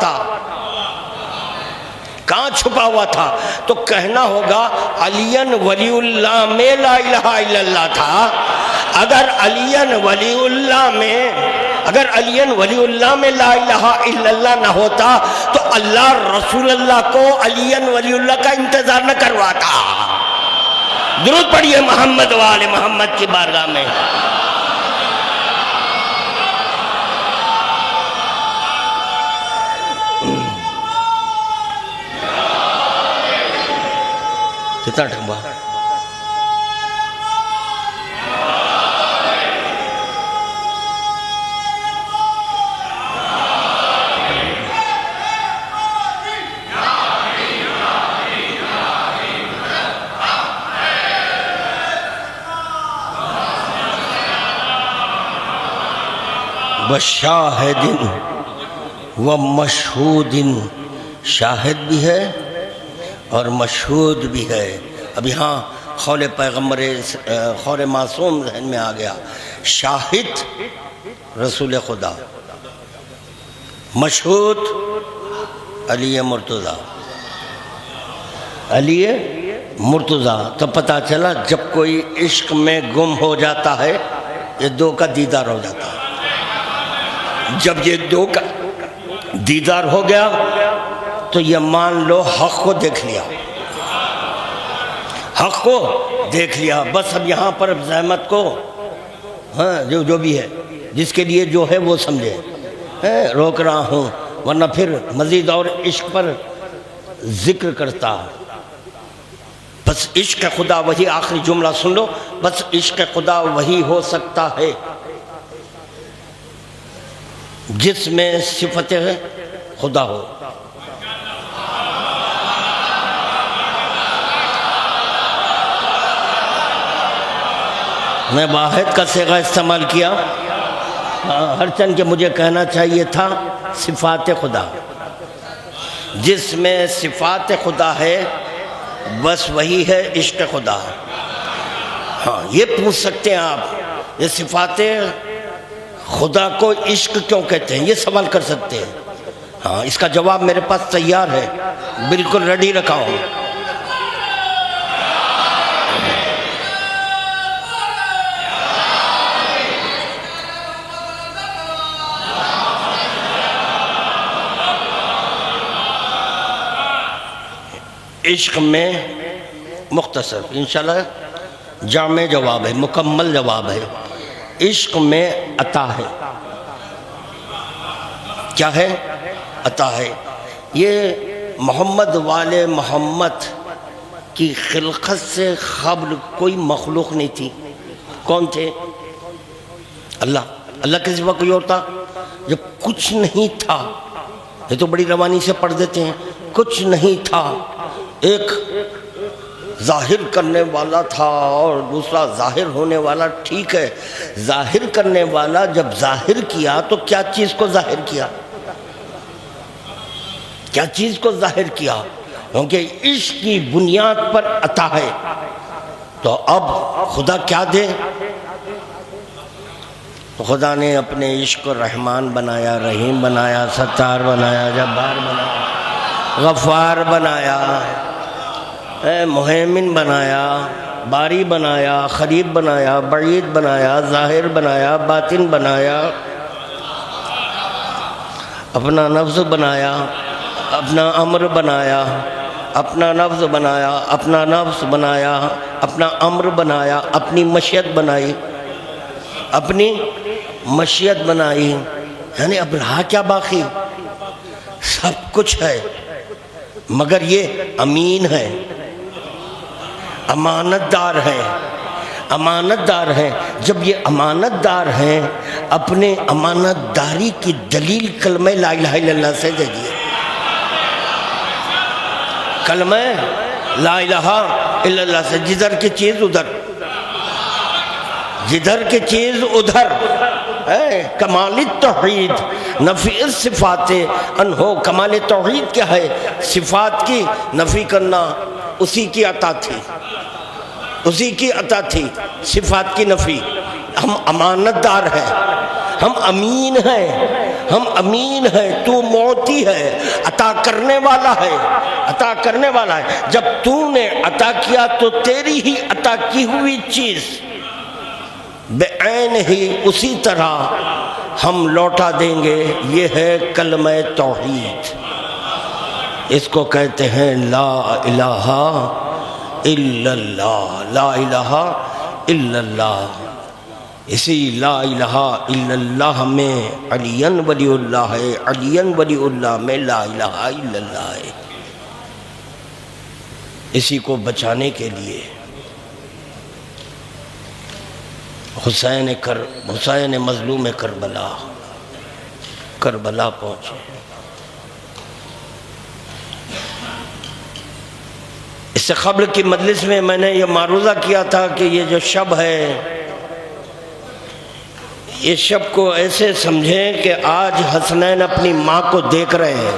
تھا؟ تو کہنا ہوگا علی ولی اللہ میں لا الہ الا اللہ تھا. اگر علی ولی اللہ میں لا الہ الا اللہ نہ ہوتا تو اللہ رسول اللہ کو علی ولی اللہ کا انتظار نہ کرواتا. درود پڑھیے محمد و آل محمد کی بارگاہ میں. کتنا ٹھمبا وشاہد ومشہود، شاہد بھی ہے اور مشہود بھی ہے. اب یہاں قول پیغمبر خور معصوم ذہن میں آ گیا. شاہد رسول خدا، مشہود علی مرتضیٰ. تو پتہ چلا جب کوئی عشق میں گم ہو جاتا ہے یہ دو کا دیدار ہو جاتا ہے. جب یہ دو کا دیدار ہو گیا تو یہ مان لو حق کو دیکھ لیا. بس اب یہاں پر زحمت کو ہاں جو بھی ہے، جس کے لیے جو ہے وہ سمجھے، روک رہا ہوں ورنہ پھر مزید اور عشق پر ذکر کرتا۔ بس عشق خدا وہی، آخری جملہ سن لو، بس عشق خدا وہی ہو سکتا ہے جس میں صفت خدا ہو۔ میں واحد کا صیغہ استعمال کیا، ہر چند کہ مجھے کہنا چاہیے تھا صفات خدا، جس میں صفات خدا ہے بس وہی ہے عشق خدا۔ ہاں یہ پوچھ سکتے ہیں آپ، یہ صفات خدا کو عشق کیوں کہتے ہیں، یہ سوال کر سکتے ہیں۔ ہاں اس کا جواب میرے پاس تیار ہے، بالکل ریڈی رکھا ہوں۔ عشق میں مختصر انشاءاللہ جامع جواب ہے، مکمل جواب ہے۔ عشق میں عطا ہے۔ کیا ہے؟ عطا ہے۔ یہ محمد والے محمد کی خلقت سے قبل کوئی مخلوق نہیں تھی۔ کون تھے؟ اللہ۔ اللہ کے سوا کوئی اور تھا؟ جب کچھ نہیں تھا، یہ تو بڑی روانی سے پڑھ دیتے ہیں، کچھ نہیں تھا، ایک ظاہر کرنے والا تھا اور دوسرا ظاہر ہونے والا۔ ٹھیک ہے، ظاہر کرنے والا جب ظاہر کیا تو کیا چیز کو ظاہر کیا؟ کیا چیز کو ظاہر کیا؟ کیونکہ عشق کی بنیاد پر عطا ہے، تو اب خدا کیا دے؟ خدا نے اپنے عشق کو رحمان بنایا، رحیم بنایا، ستار بنایا، جبار بنایا، غفار بنایا، مہیمن بنایا، باری بنایا، قریب بنایا، بعید بنایا، ظاہر بنایا، باطن بنایا، اپنا نفس بنایا، اپنا امر بنایا، اپنا نفس بنایا، اپنا نفس بنایا، اپنا امر بنایا، اپنی مشیت بنائی، اپنی مشیت بنائی۔ یعنی اب رہا کیا باقی؟ سب کچھ ہے، مگر یہ امین ہے، امانت دار ہے، امانت دار ہے۔ جب یہ امانت دار ہیں، اپنے امانت داری کی دلیل کلمہ لا الہ الا اللہ سے دے دیے۔ کلمہ لا الہ الا اللہ سے، جدھر کی چیز ادھر، جدھر کی چیز ادھر، کمال توحید نفی صفات انہو۔ کمال توحید کیا ہے؟ صفات کی نفی کرنا، اسی کی عطا تھی، اسی کی عطا تھی، صفات کی نفی۔ ہم امانت دار ہیں، ہم امین ہیں، ہم امین ہیں، تو معطی ہے، عطا کرنے والا ہے، عطا کرنے والا ہے۔ جب تو نے عطا کیا تو تیری ہی عطا کی ہوئی چیز بعین ہی اسی طرح ہم لوٹا دیں گے۔ یہ ہے کلمہ توحید، اس کو کہتے ہیں لا الہ الا اللہ، لا الہ الا اللہ۔ اسی لا الہ الا اللہ میں علی ولی اللہ ہے، علی ولی اللہ میں لا الہ الا اللہ ہے۔ اسی کو بچانے کے لیے حسین مظلوم کربلا پہنچے۔ اس سے قبل کی مجلس میں نے یہ معروضہ کیا تھا کہ یہ جو شب ہے، یہ شب کو ایسے سمجھیں کہ آج حسنین اپنی ماں کو دیکھ رہے ہیں،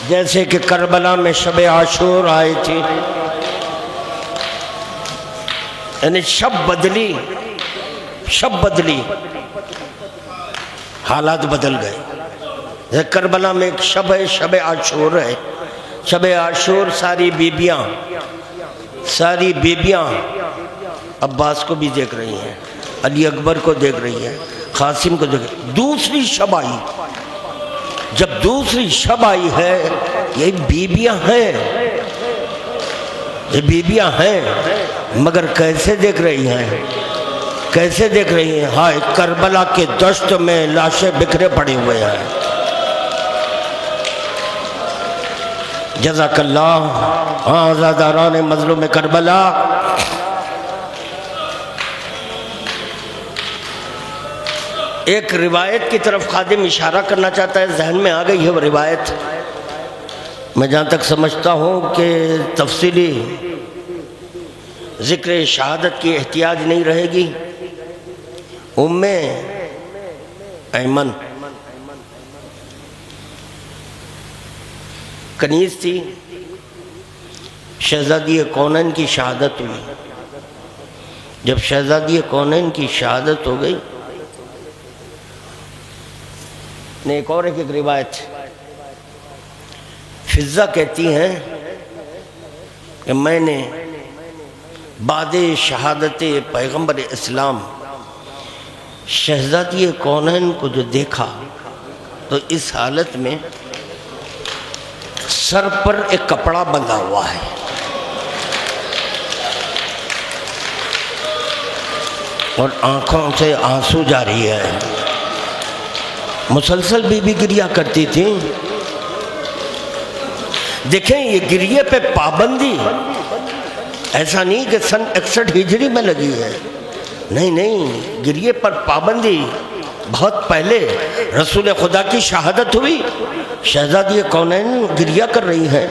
جیسے کہ کربلا میں شب عاشور آئی تھی۔ یعنی شب بدلی، شب بدلی، حالات بدل گئے۔ کربلا میں ایک شب ہے، شب عاشور ہے۔ شب عاشور ساری بیبیاں عباس کو بھی دیکھ رہی ہیں، علی اکبر کو دیکھ رہی ہیں، قاسم کو دیکھ رہی ہیں۔ دوسری شب آئی، جب دوسری شب آئی ہے، یہ بیبیاں ہیں، یہ بیبیاں ہیں، مگر کیسے دیکھ رہی ہیں؟ کیسے دیکھ رہی ہیں؟ ہائے کربلا کے دشت میں لاشیں بکھرے پڑے ہوئے ہیں۔ جزاک اللہ۔ ہاں عزاداران مظلوم کربلا، ایک روایت کی طرف خادم اشارہ کرنا چاہتا ہے، ذہن میں آ گئی ہے وہ روایت۔ میں جہاں تک سمجھتا ہوں کہ تفصیلی ذکر شہادت کی احتیاج نہیں رہے گی۔ ام ایمن کنیز تھی، شہزادی کونین کی شہادت ہوئی۔ جب شہزادی کونین کی شہادت ہو گئی، ایک اور ایک روایت فضہ کہتی ہیں کہ میں نے بعد شہادت پیغمبر اسلام شہزادی کونین کو جو دیکھا تو اس حالت میں سر پر ایک کپڑا بندھا ہوا ہے، اور آنکھوں سے آنسو جاری ہے۔ مسلسل بی بی گریہ کرتی تھی۔ دیکھیں یہ گریہ پہ پابندی ایسا نہیں کہ سن 61 ہجری میں لگی ہے، نہیں نہیں، گریہ پر پابندی بہت پہلے رسول خدا کی شہادت ہوئی، شہزادی کونین گریہ کر رہی ہیں۔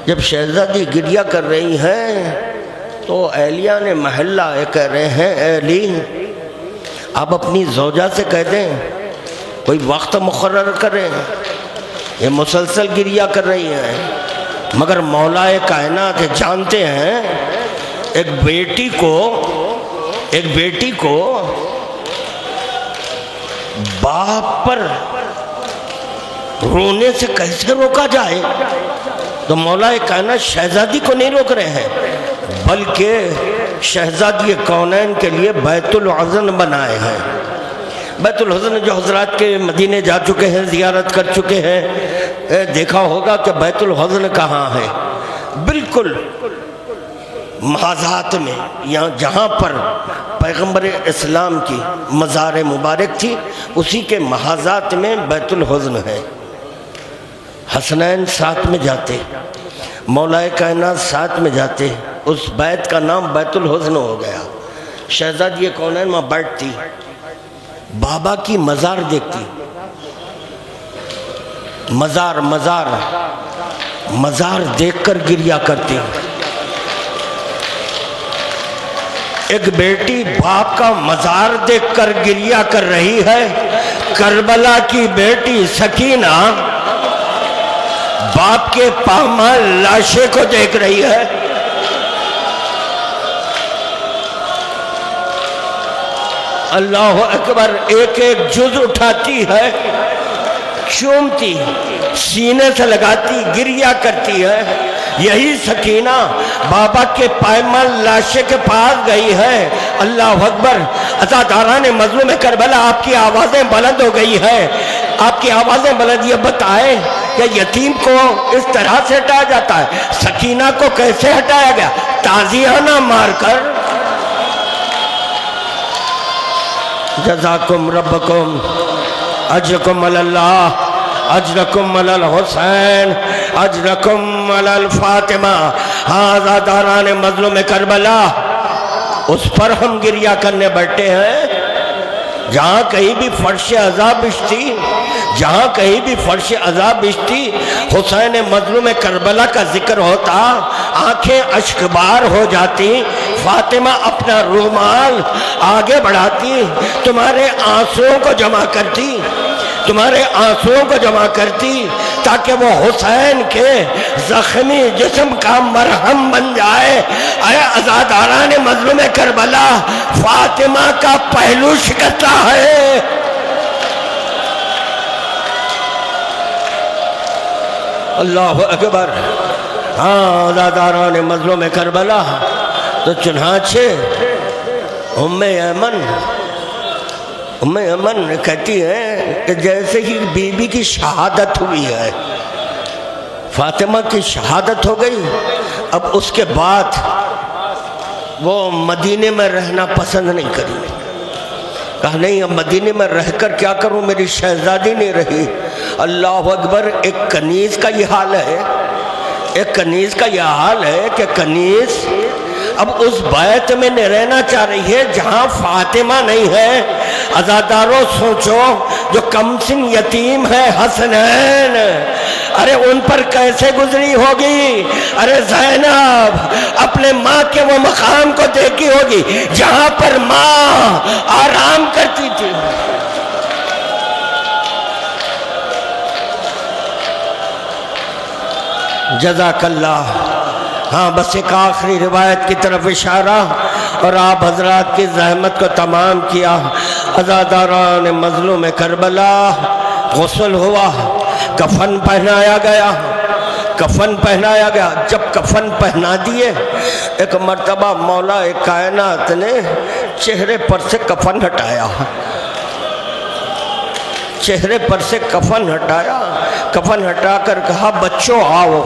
جب شہزادی گریہ کر رہی ہیں تو اہلیہ نے محلہ کہہ رہے ہیں، اے علی آپ اپنی زوجہ سے کہہ دیں کوئی وقت مقرر کریں، یہ مسلسل گریہ کر رہی ہیں۔ مگر مولا کائنات جانتے ہیں ایک بیٹی کو باپ پر رونے سے کیسے روکا جائے، تو مولا کائنات شہزادی کو نہیں روک رہے ہیں، بلکہ شہزادی کونین کے لیے بیت الحزن بنائے ہیں۔ بیت الحزن جو حضرات کے مدینے جا چکے ہیں، زیارت کر چکے ہیں، دیکھا ہوگا کہ بیت الحزن کہاں ہے، بالکل محاذات میں، یہاں جہاں پر پیغمبر اسلام کی مزار مبارک تھی اسی کے محاذات میں بیت الحزن ہے۔ حسنین ساتھ میں جاتے، مولا کائنات ساتھ میں جاتے، اس بیت کا نام بیت الحزن ہو گیا۔ شہزادی کونین وہاں بیٹھتی، بابا کی مزار دیکھتی، مزار دیکھ کر گریہ کرتی۔ ایک بیٹی باپ کا مزار دیکھ کر گریہ کر رہی ہے، کربلا کی بیٹی سکینہ باپ کے پامال لاشے کو دیکھ رہی ہے۔ اللہ اکبر، ایک ایک جز اٹھاتی ہے، چومتی، سینے سے لگاتی، گریہ کرتی ہے۔ یہی سکینہ بابا کے پائمال لاشے کے پاس گئی ہے۔ اللہ اکبر، عزاداران مظلوم کربلا آپ کی آوازیں بلند ہو گئی ہے، آپ کی آوازیں بلند۔ یہ بتائیں کہ یتیم کو اس طرح سے ہٹایا جاتا ہے، سکینہ کو کیسے ہٹایا گیا؟ تازیانہ مار کر۔ جزاکم ربکم اجرکم علی اللہ، اجرکم علی الحسین، اجرکم علی الفاطمہ۔ ہاں عزاداران مظلوم کربلا، اس پر ہم گریہ کرنے بیٹھے ہیں جہاں کہیں بھی فرش عذاب بچتی، جہاں کہیں بھی فرش عذاب بچتی، حسین مظلوم کربلا کا ذکر ہوتا، آنکھیں اشکبار ہو جاتی، فاطمہ اپنا رومال آگے بڑھاتی، تمہارے آنسوؤں کو جمع کرتی، تمہارے آنسوؤں کو جمع کرتی، تاکہ وہ حسین کے زخمی جسم کا مرہم بن جائے۔ اے عزاداران مظلوم کربلا، فاطمہ کا پہلو شکستہ ہے۔ اللہ اکبر۔ ہاں عزاداران مظلوم کربلا، تو چنانچہ ام ایمن کہتی ہے کہ جیسے ہی بی بی کی شہادت ہوئی ہے، فاطمہ کی شہادت ہو گئی، اب اس کے بعد وہ مدینے میں رہنا پسند نہیں کری. کہا نہیں اب مدینے میں رہ کر کیا کروں، میری شہزادی نہیں رہی. اللہ اکبر. ایک کنیز کا یہ حال ہے، ایک کنیز کا یہ حال ہے کہ کنیز اب اس بیت میں نہیں رہنا چاہ رہی ہے جہاں فاطمہ نہیں ہے. عزاداروں سوچو، جو کم سن یتیم ہے حسنین، ارے ان پر کیسے گزری ہوگی. ارے زینب اپنے ماں کے وہ مقام کو دیکھی ہوگی جہاں پر ماں آرام کرتی تھی. جزاک اللہ. ہاں بس ایک آخری روایت کی طرف اشارہ اور آپ حضرات کی زحمت کو تمام کیا. عزاداران مظلوم کربلا غسل ہوا، کفن پہنایا گیا، کفن پہنایا گیا. جب کفن پہنا دیے، ایک مرتبہ مولا کائنات نے چہرے پر سے کفن ہٹایا، چہرے پر سے کفن ہٹایا. کفن ہٹا کر کہا بچوں آؤ.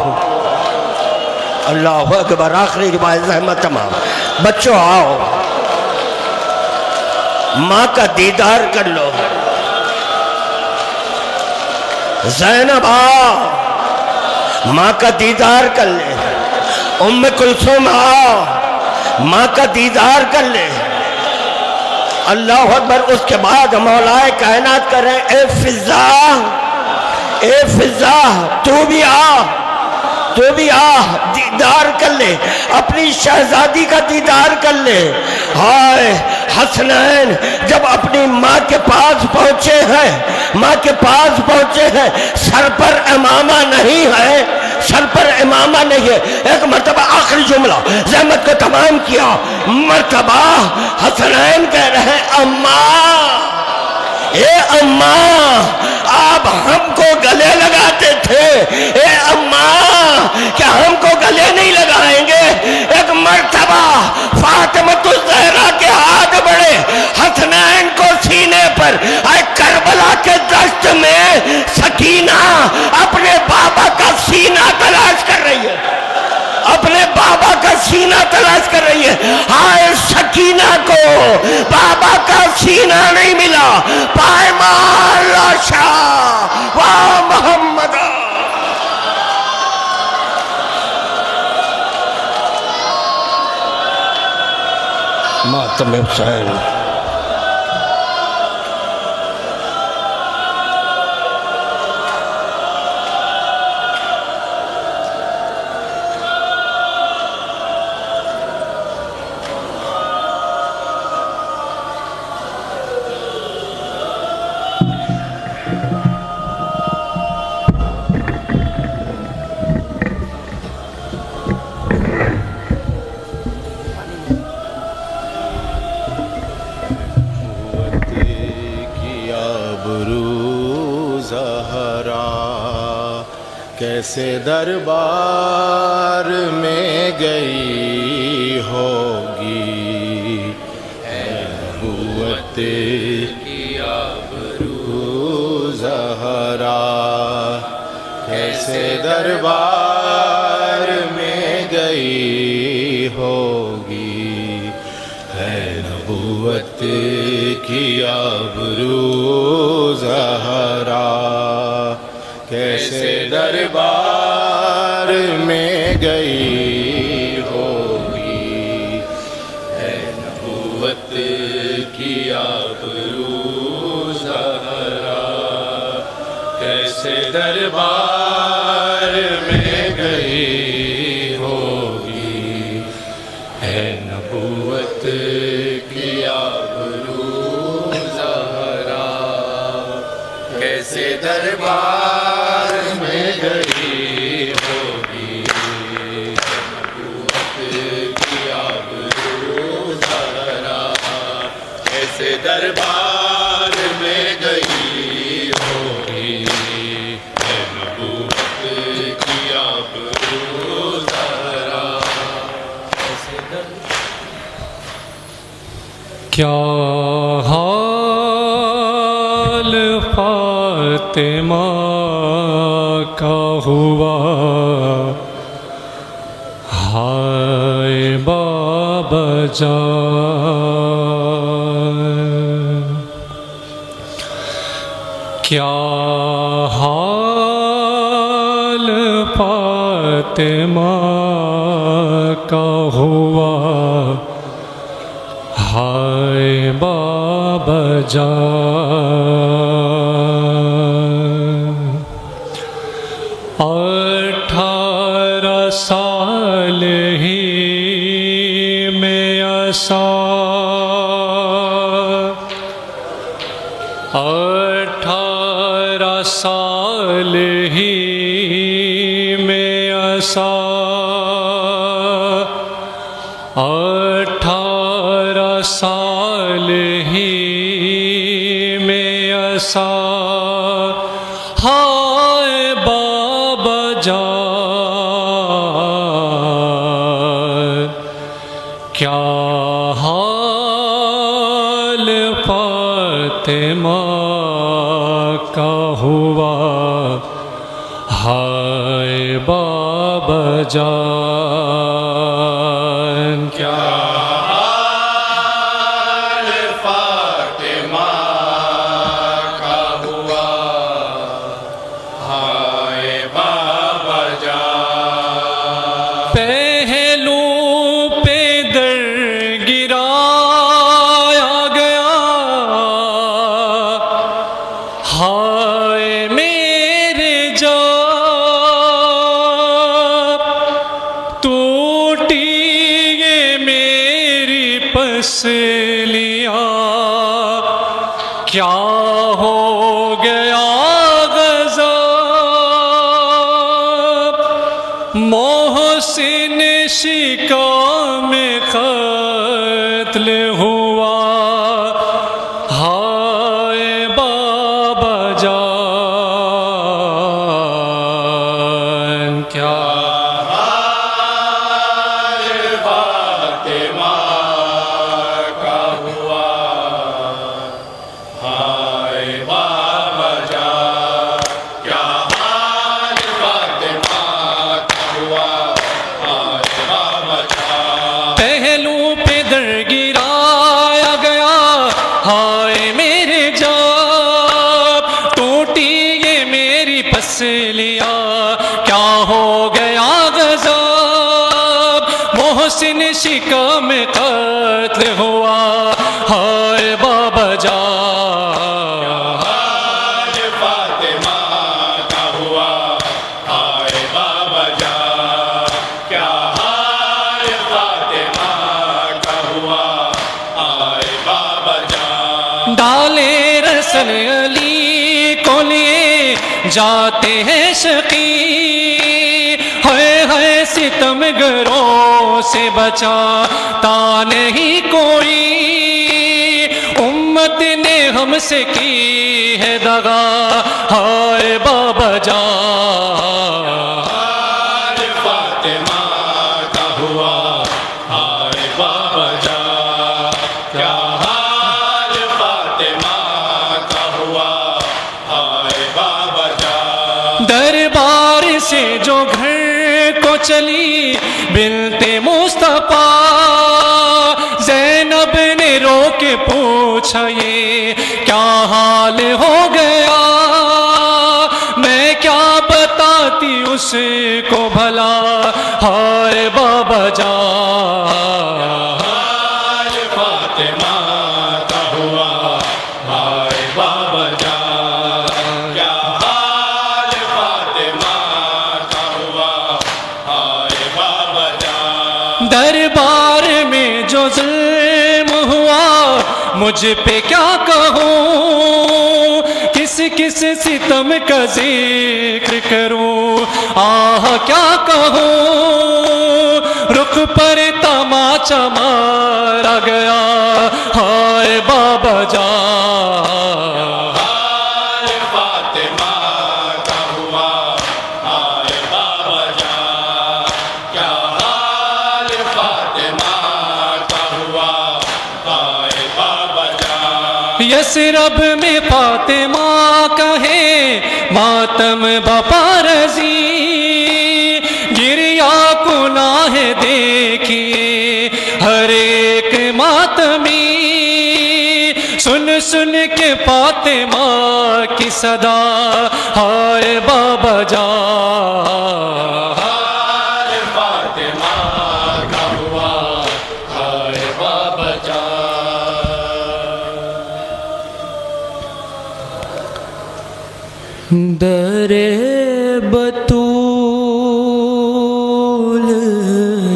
اللہ اکبر. آخری روایت زحمت تمام. بچوں آؤ، ماں کا دیدار کر لو. زینب آ، ماں کا دیدار کر لے. ام کلثوم آ، ماں کا دیدار کر لے. اللہ اکبر. اس کے بعد مولا کائنات کر رہے اے فضا، اے فضا تو بھی آ، تو بھی آ، دیدار کر لے، اپنی شہزادی کا دیدار کر لے. ہائے حسنین جب اپنی ماں کے پاس پہنچے ہیں، ماں کے پاس پہنچے ہیں، سر پر امامہ نہیں ہے، سر پر امامہ نہیں ہے. ایک مرتبہ آخری جملہ زحمت کو تمام کیا. مرتبہ حسنین کہہ رہے ہیں اماں، اے اماں آپ ہم کو گلے لگاتے تھے، اے اماں کیا ہم کو گلے نہیں لگائیں گے. ایک مرتبہ فاطمہ الزہرا کے ہاتھ بڑھے، حسنین کو سینے پر. اے کربلا کے دشت میں سکینہ اپنے بابا کا سینہ تلاش کر رہی ہے، اپنے بابا کا سینہ تلاش کر رہی ہے. ہائے سکینہ کو بابا کا سینہ نہیں ملا، پائمال لاشا واہ محمد. ماتم حسین. کیسے دربار میں گئی ہوگی، نبوت کی آبرو زہرا. کیسے دربار میں گئی ہوگی، ہے نبوت کی آبرو زہرا. کیسے دربار میں گئی ہوگی، ہے نبوت کی آبرو زہرا. کیسے دربار میں گئی ہوگی، ہے نبوت کی آبرو زہرا. کیسے دربار میں گئی ہوگی، نبوت کی آبرو زہرا. کیسے دربار میں گئی ہوگی، نبوت کی آبرو زہرا. کیا فاطمہ کا ہوا، ہائے بابا جان کیا حال فاطمہ کا ہوا ہائے بابا جان 18 سال ہی میں ایسا 18 سال ہی میں ایسا 18 سال ہی میں ایسا ہائے بابا جان کیا حال فاطمہ کا ہوا ہائے بابا جان کیا حال فاطمہ کا ہوا ہائے بابا جان پہلو پہ در گرایا گیا ہائے میرے جان ٹوٹی یہ میری پسلیاں کیا ہو گیا غضب محسن شکام قتل ہوا ہائے بابا جان کیا حال فاطمہ کا ہوا ہائے بابا جان کیا حال فاطمہ کا ہوا ہائے بابا جان پہلو پہ در گرایا گیا ہائے میرے جان ٹوٹی یہ میری پسلیاں کیا ہو گیا غضب محسن شکام قتل ہوا ہائے بابا جان حال فاطمہ کا ہوا ہائے بابا جان کیا حال فاطمہ کا ہوا ہائے بابا جان ڈالے رسل علی کو لیے جاتے ہیں شقی ہے ستم گروں سے بچاتا نہیں کوئی امت نے ہم سے کی ہے دغا ہائے بابا جان حال فاطمہ کا ہوا ہائے بابا جان کیا حال فاطمہ کا ہوا ہائے بابا جان دربار سے جو گھر کو چلی بنت مصطفیٰ زینب نے رو کے پوچھا یہ کیا حال ہو گیا میں کیا بتاتی اس کو بھلا ہائے بابا جان حال فاطمہ کا ہوا ہائے بابا جان کیا حال فاطمہ کا ہوا ہائے بابا جان دربار میں جو ظلم ہوا مجھ پہ کیا کہوں کس کس ستم کا ذکر کروں آہ کیا کہوں رخ پر تماچا مارا گیا ہائے بابا جان حال فاطمہ کا ہوا ہائے بابا جان کیا حال فاطمہ کا ہوا ہائے بابا جان یثرب میں فاطمہ کا ہے ماتم بپارزی گریا گناہ دیکھیے ہر ایک یہ فاطمہ کی صدا، ہائے بابا جان، حال فاطمہ کا ہوا، ہائے بابا جان۔ در بطول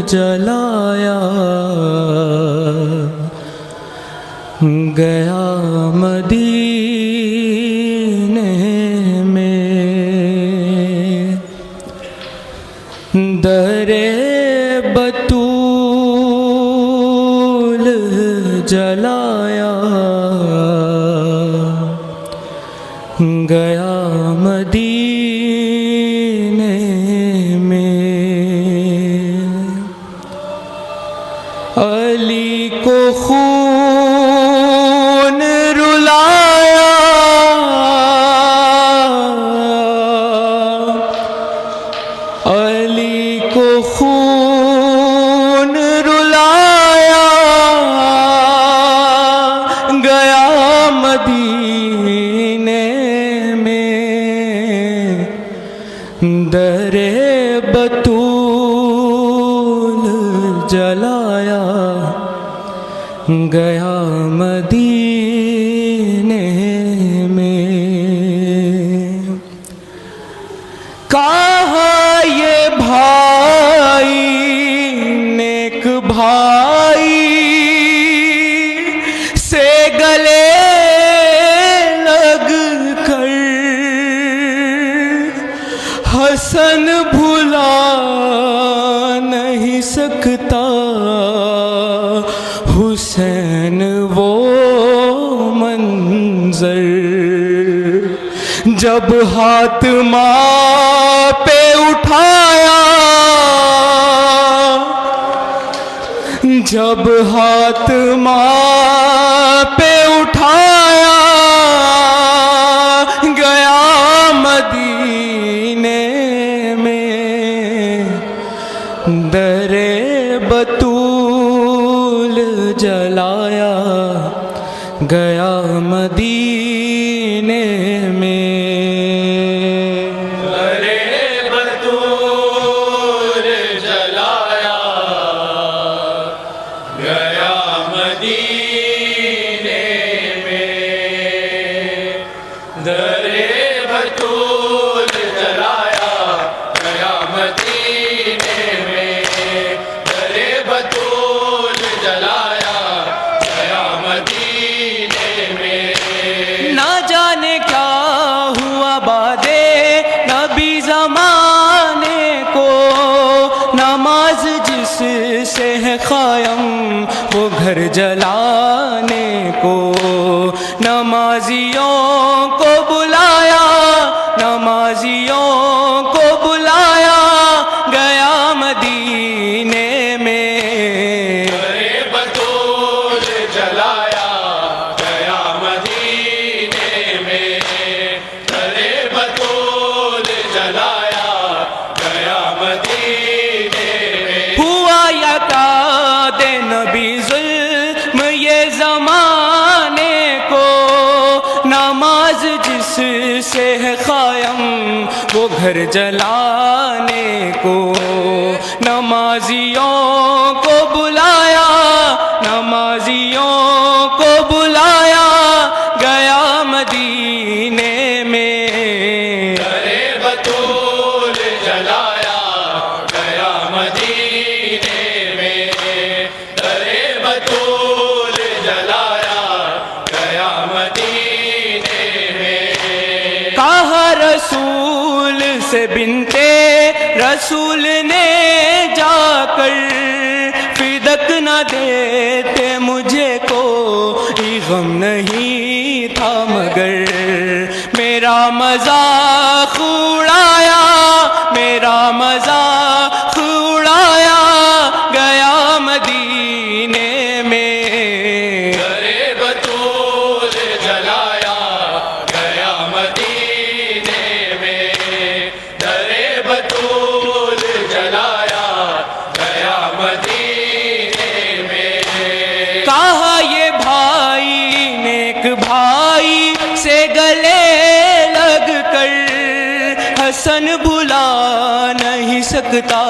جلایا گیا مدینے میں، در بطول جلایا گیا مدینے میں، علی کو خون رلایا، علی کو خون رلایا گیا مدینے میں، در بطول جلایا گیا مدینے میں، کہاں یہ بھائی نیک بھائی سے گلے لگ کر حسن بھلا نہیں سکتا حسین وہ منظر، جب ہاتھ ماں پہ اٹھایا، جب ہاتھ ماں پہ اٹھایا گیا مدینے میں، در بطول جلایا گیا مدینے میں، در بطول جلایا گیا مدینے میں، در بطول جلایا گیا مدینے میں، در بطول جلایا گیا مدینے میں، نہ جانے کیا ہوا بعد نبی زمانے کو، نماز جس سے ہے قائم وہ گھر جلانے کو، نمازیوں کو بلایا، نمازیوں کو بلایا گیا مدینے میں، در بطول جلایا گیا مدینے میں، در بطول جلایا گیا مدینے میں، ہوا یا کاد نبی ظلم یہ زمانے کو، نماز جس سے ہے قائم وہ گھر جلانے کو، نمازیوں کو بلایا، نمازیوں کو بلایا گیا مدینے میں، در بطول جلایا گیا مدینے میں، در بطول جلایا گیا مدینے میں، کہا رسول سے بنتے رسول نے جا کر، فدک نہ دیتے مجھے کوئی غم نہیں تھا مگر، میرا مذاق اڑایا، میرا مذاق اڑایا گیا مدینے میں، در بطول جلایا گیا مدینے میں، در بطول جلایا گیا مدینے میں، کہا یہ بھائی نیک بھائی دکھتا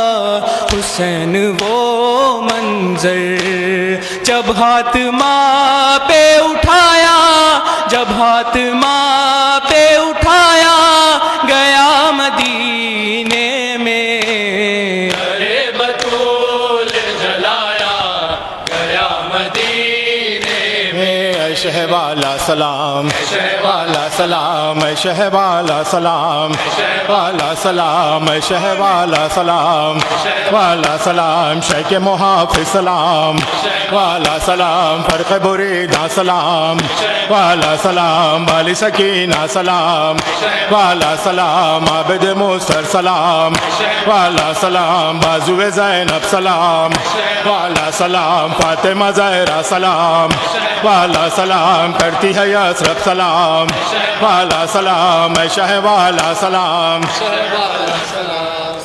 حسین وہ منظر، جب ہاتھ ماں پہ اٹھایا، جب ہاتھ ماں پہ اٹھایا گیا مدینے میں، درے بطول جلایا گیا مدینے میں، شہ والا سلام، والا سلام، شہ والا سلام، والا سلام، شہ والا سلام، والا سلام، شہ کے محافظ سلام، والا سلام، فرق بریدہ سلام، والا سلام، والی سکینہ سلام، والا سلام، عابد موسر سلام، والا سلام، بازو زینب سلام، والا سلام، فاطمہ زہرا سلام، والا سلام، کرتی ہے یسرب سلام، والا سلام، شہ والا سلام،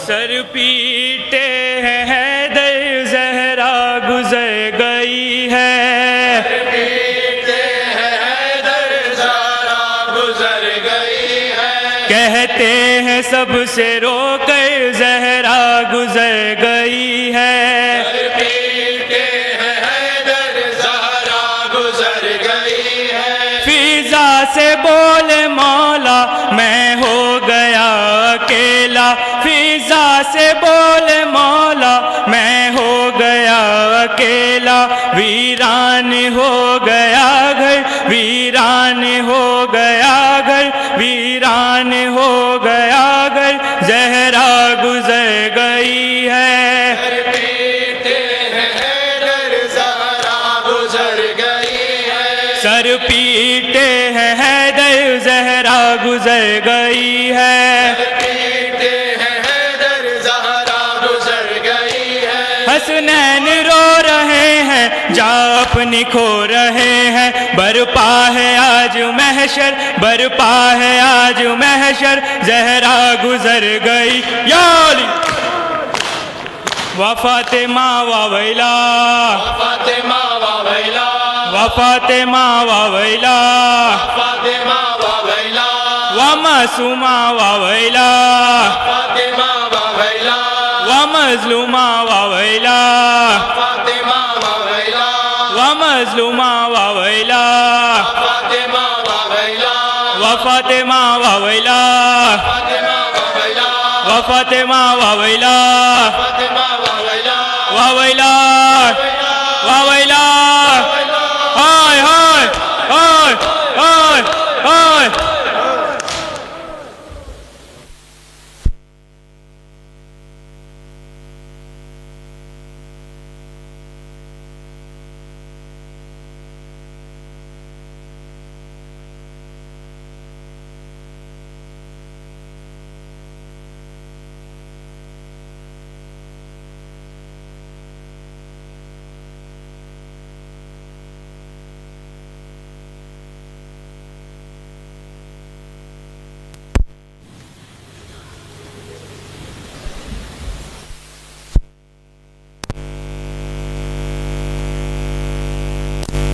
سر پیٹے ہیں حیدر زہرا گزر گئی ہے، پیتے ہیں حیدر زہرا گزر گئی ہے، کہتے ہیں سب سے رو کر زہرا گزر گئی ہے، پیتے ہیں حیدر زہرا گزر گئی ہے، فضا سے بولے مولا میں ہو گیا اکیلا، فضا سے بولے مولا میں ہو گیا اکیلا، ویران ہو گیا گھر، ویران ہو گیا گھر، ویران ہو گیا گھر، زہرا گزر گئی ہے، پیتے ہیں حیدر زہرا گزر گئی ہے، سر پیٹے ہیں حیدر زہرا گزر گئی ہے، پیتے ہیں حیدر زہرا گزر گئی ہے، حسنین رو رہے ہیں جا اپنی کھو رہے ہیں، برپا ہے آج محشر، برپا ہے آج محشر، زہرا گزر گئی، یا علی وفاطمہ وویلا، فاطمہ وویلا، وفاطمہ وویلا، فاطمہ وویلا، ومعصومہ وویلا، فاطمہ وویلا، ومظلومہ وویلا، فاطمہ وویلا، ومظلومہ وویلا، فاطمہ وویلا، وفاطمہ وویلا، فاطمہ وویلا، وفاطمہ وویلا، فاطمہ وویلا، وویلا